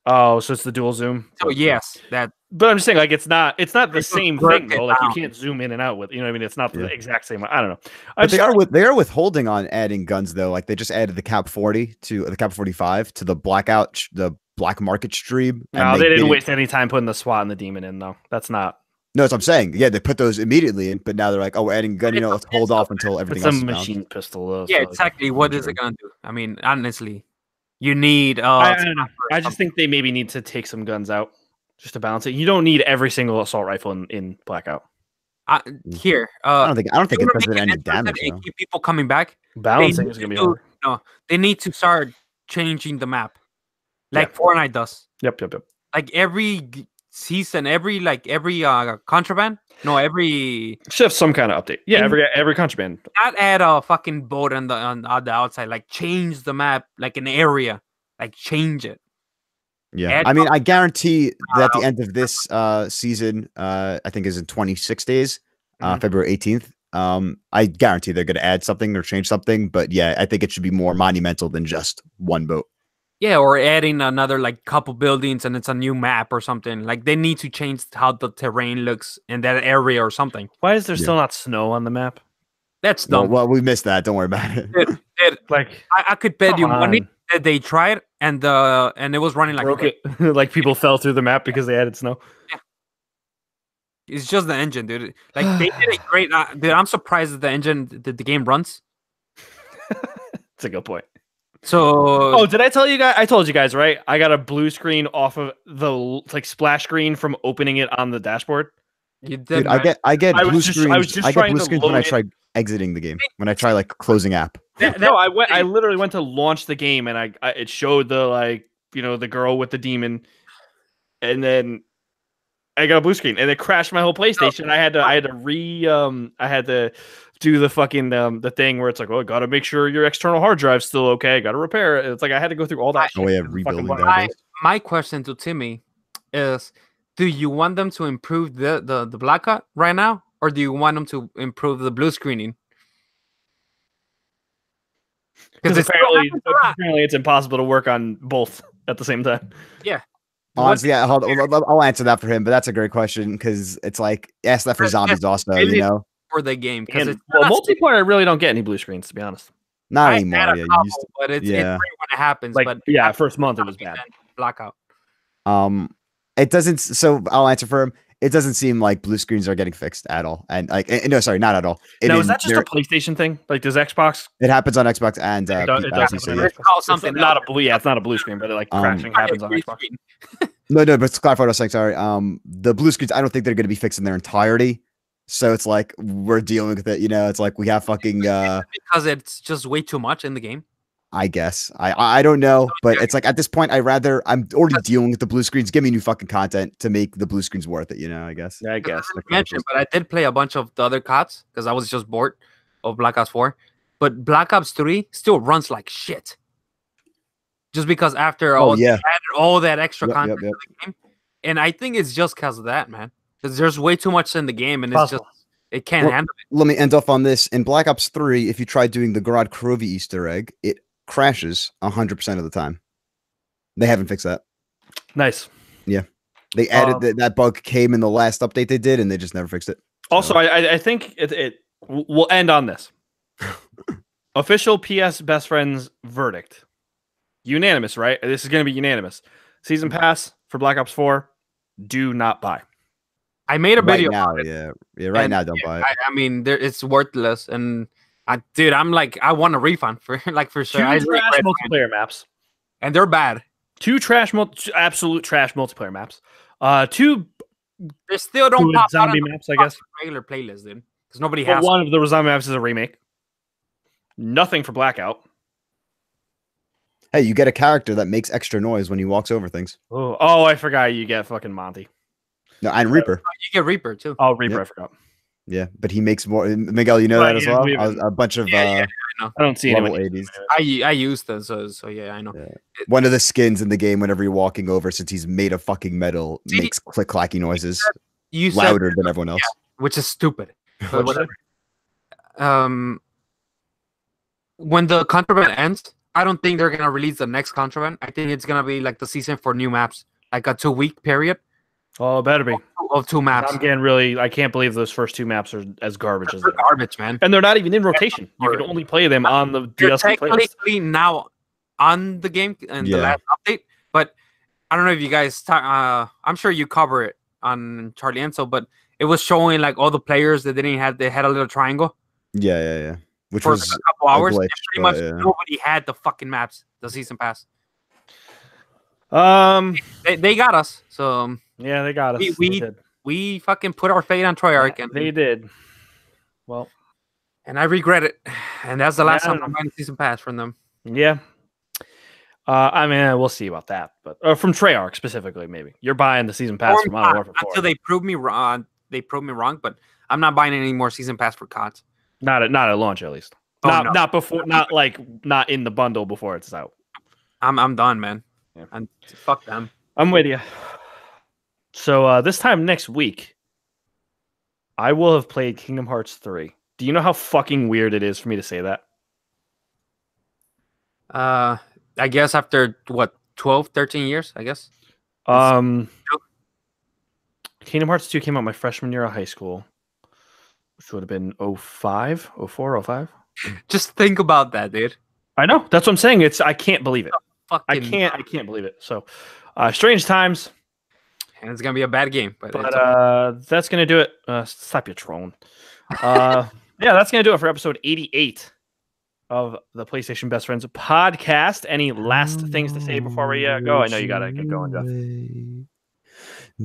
Oh, so it's the dual zoom. So yes, that. But I'm just saying, like, it's not the same thing though. Like you can't zoom in and out with, what I mean? It's not the exact same. I don't know. But they are withholding on adding guns though. Like they just added the Cap 40 to the Cap 45 to the Blackout, the Black Market stream. No, they didn't waste any time putting the SWAT and the Demon in though. That's not. No, that's what I'm saying. Yeah, they put those immediately in, but now they're like, oh, we're adding gun. Let's hold off until everything else is a machine pistol. Though, yeah, exactly. What is it gonna do? I mean, honestly. You need. I don't know. I just think they maybe need to take some guns out just to balance it. You don't need every single assault rifle in Blackout. Here, I don't think it you wanna does make any it interesting damage and though. keep people coming back. Balancing need is gonna be to hard. No, they need to start changing the map, Yeah. like Fortnite does. Yep. Like every season, every contraband. No, every Should have some kind of update. Yeah, And- every contraband. not add a fucking boat on the outside. Like change the map, like an area, like change it. Yeah, Add I mean, I guarantee that at the end of this season, I think is in 26 days, Mhm. February 18th. I guarantee they're going to add something or change something, but yeah, I think it should be more monumental than just one boat. Yeah, or adding another like couple buildings and it's a new map or something. Like they need to change how the terrain looks in that area or something. Why is there Yeah. still not snow on the map? That's Well, dumb. we missed that. Don't worry about it. Like I could bet come you money on. that they tried and it was running like broke it. Like people fell through the map because they added snow. It's just the engine, dude. Like they did a great. Dude, I'm surprised that the engine that the game runs. That's a good point. So Oh, did I tell you guys? I told you guys, right? I got a blue screen off of the like splash screen from opening it on the dashboard. you did. Dude, I get I blue was just screens. I get trying blue to screens when I load it. try exiting the game. When I try like closing app. No, I literally went to launch the game and I it showed the like the girl with the demon, and then I got a blue screen and it crashed my whole PlayStation. I had to do the fucking the thing where it's like, well, gotta make sure your external hard drive's still okay. Gotta repair it. It's like I had to go through all that. Oh yeah, shit. rebuilding Fucking that. My question to Timmy is: do you want them to improve the blackout right now, or do you want them to improve the blue screening? Because it's apparently it's impossible to work on both at the same time. Honestly, yeah, I'll answer that for him, but that's a great question because it's like ask that for zombies also, really- you know. for the game because And, well, multiplayer I really don't get any blue screens to be honest. Not I anymore. had a Yeah, couple, you used to. but it's yeah. great when it happens. Like but yeah, after first month it was bad. blackout. It doesn't. So I'll answer for him. It doesn't seem like blue screens are getting fixed at all. And like, no, sorry, not at all. Now, is that just a PlayStation thing? Like, does Xbox? It happens on Xbox and It does PC, happen yeah. on Xbox. It's something not a blue. Yeah, it's not a blue screen, but it like crashing happens on Xbox. No, but it's clarify what I was saying. Sorry. The blue screens. I don't think they're going to be fixed in their entirety. So it's like we're dealing with it. You know, it's like we have fucking. Because it's just way too much in the game. I guess I don't know, but it's like at this point I'm already dealing with the blue screens. Give me new fucking content to make the blue screens worth it. You know, I guess. Yeah, I guess. Mention, but I did play a bunch of the other CODs because I was just bored of Black Ops 4. But Black Ops 3 still runs like shit. Just because after added all that extra content to the game, and I think it's just because of that, man. Because there's way too much in the game, and it's just it can't handle it. Let me end off on this. In Black Ops 3, if you try doing the Gorod Krovi Easter egg, it crashes 100% of the time. They haven't fixed that. Nice. Yeah, they added that bug came in the last update they did, and they just never fixed it. Also, I think we'll end on this. Official PS Best Friends verdict. Unanimous, right? This is going to be unanimous. Season pass for Black Ops 4. Do not buy. I made a video now. Right now, don't buy it. I mean, it's worthless, and dude, I'm like, I want a refund for for sure. Two trash multiplayer maps, and they're bad. Two absolute trash multiplayer maps. Two. They still don't pop zombie maps, I guess. Regular playlist, dude, because nobody has. One of the zombie maps is a remake. Nothing for Blackout. Hey, you get a character that makes extra noise when he walks over things. Oh, I forgot you get fucking Monty. No, and Reaper. You get Reaper too. Oh, Reaper, Yep. I forgot. Yeah, but he makes more. Miguel, you know that as well. A bunch of I know. I don't see level anyone. 80s. I used them, so yeah, I know. Yeah. One of the skins in the game, whenever you're walking over, since he's made of fucking metal, makes click clacky noises louder than everyone else. Yeah, which is stupid. But whatever. When the contraband ends, I don't think they're gonna release the next contraband. I think it's gonna be like the season for new maps, like a 2-week period. Oh, it better be. Of 2 maps. I'm getting really. I can't believe those first 2 maps are as garbage as they are. Garbage, man. And they're not even in rotation. You can only play them on the DLC playlist. Technically now on the game and the last update, but I don't know if you guys. I'm sure you cover it on Charlie Enzo, but it was showing like all the players that didn't have. They had a little triangle. Yeah. Which for was a couple hours. glitch, Pretty much nobody had the fucking maps. The season pass. They They got us. So yeah, they got us. We We fucking put our fate on Treyarch, and They did. Well, and I regret it. And that's the last Yeah, I time don't I'm buying a season pass from them. yeah. I mean, we'll see about that, but from Treyarch specifically, maybe you're buying the season pass Or for Modern not, Warfare 4. until they prove me wrong. They prove me wrong, but I'm not buying any more season pass for CODs. Not at launch, at least. Oh, Not before. Not in the bundle before it's out. I'm done, man. Yeah. And fuck them. I'm with you. So this time next week, I will have played Kingdom Hearts 3. Do you know how fucking weird it is for me to say that? I guess after what 12, 13 years, I guess. Kingdom Hearts 2 came out my freshman year of high school, which would have been 05, 04, 05. Just think about that, dude. I know. That's what I'm saying. I can't believe it. I Fucking can't believe it. So, strange times. And it's gonna be a bad game, but That's gonna do it. Stop your trolling. Yeah, that's gonna do it for episode 88 of the PlayStation Best Friends podcast. Any last things to say before we go? I know you gotta get going, Jeff.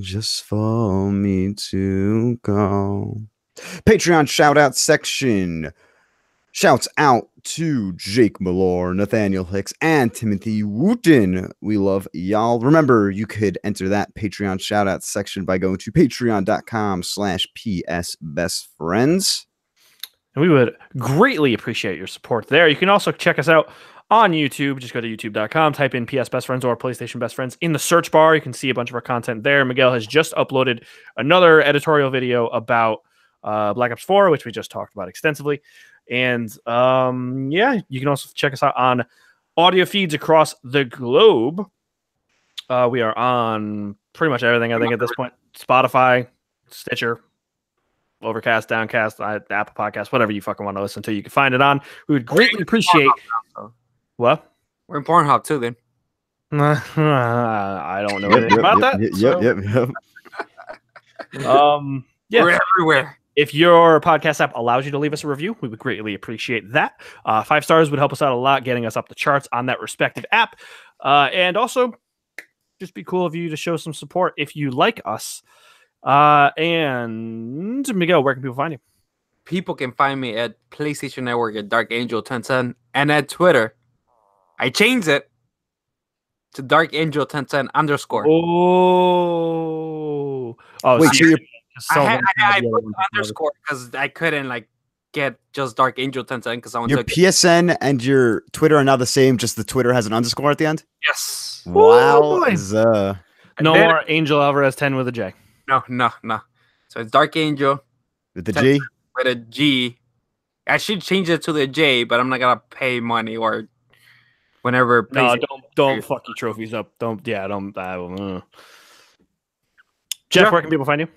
Just for me to go. Patreon shout out section. Shouts out to Jake Malore, Nathaniel Hicks, and Timothy Wooten. We love y'all. Remember, you could enter that Patreon shout out section by going to patreon.com/psbestfriends. And we would greatly appreciate your support there. You can also check us out on YouTube. Just go to youtube.com, type in PS Best Friends or PlayStation Best Friends in the search bar. You can see a bunch of our content there. Miguel has just uploaded another editorial video about Black Ops 4, which we just talked about extensively. And yeah, you can also check us out on audio feeds across the globe. We are on pretty much everything, I think, at this point. Spotify, Stitcher, Overcast, Downcast, Apple Podcast, whatever you fucking want to listen to, you can find it on. We would greatly appreciate. What? We're in Pornhub too, then. I don't know anything about that. Yeah. We're everywhere. If your podcast app allows you to leave us a review, we would greatly appreciate that. 5 stars would help us out a lot, getting us up the charts on that respective app. And also, just be cool of you to show some support if you like us. And Miguel, where can people find you? People can find me at PlayStation Network at Dark Angel 1010 and at Twitter. I changed it to Dark Angel 1010 _ Wait, so you're I put underscore because I couldn't get just Dark Angel 1010 because I want your PSN and your Twitter are now the same, just the Twitter has an underscore at the end? Yes. Wow. No more Angel Alvarez 10 with a J. No. So it's Dark Angel with the G? With a G. I should change it to the J, but I'm not gonna pay money or whenever. No, don't fuck your trophies up. Don't. Jeff, where can people find you?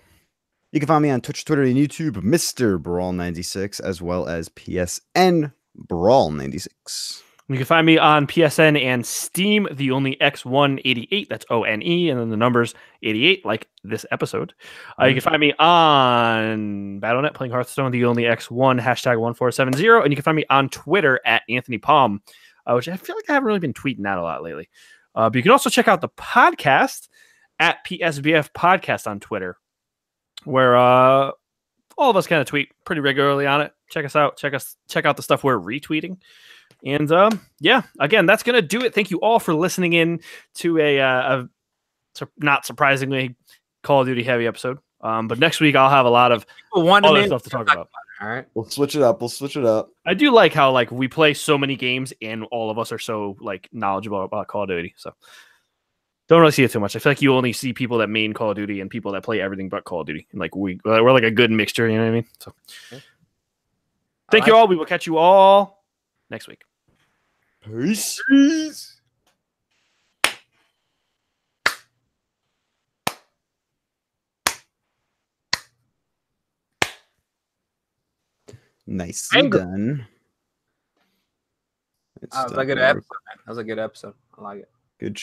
You can find me on Twitch, Twitter, and YouTube, Mr. Brawl96, as well as PSN Brawl96. You can find me on PSN and Steam, the only X188. That's ONE, and then the numbers 88, like this episode. You can find me on Battle.net playing Hearthstone, the only X1, #1470. And you can find me on Twitter at Anthony Palm, which I feel like I haven't really been tweeting that a lot lately. But you can also check out the podcast at PSBF Podcast on Twitter, where all of us kind of tweet pretty regularly on it. Check us out. Check out the stuff we're retweeting. And yeah, again, that's gonna do it. thank you all for listening in to a not surprisingly Call of Duty heavy episode. But next week I'll have a lot of other stuff to talk about. All right, we'll switch it up. I do like how we play so many games and all of us are so knowledgeable about Call of Duty. So don't really see it too much. I feel like you only see people that main Call of Duty and people that play everything but Call of Duty. And we're like a good mixture. You know what I mean? So thank you all. We will catch you all next week. Peace. Nicely done. That was a good episode, man. That was a good episode. I like it.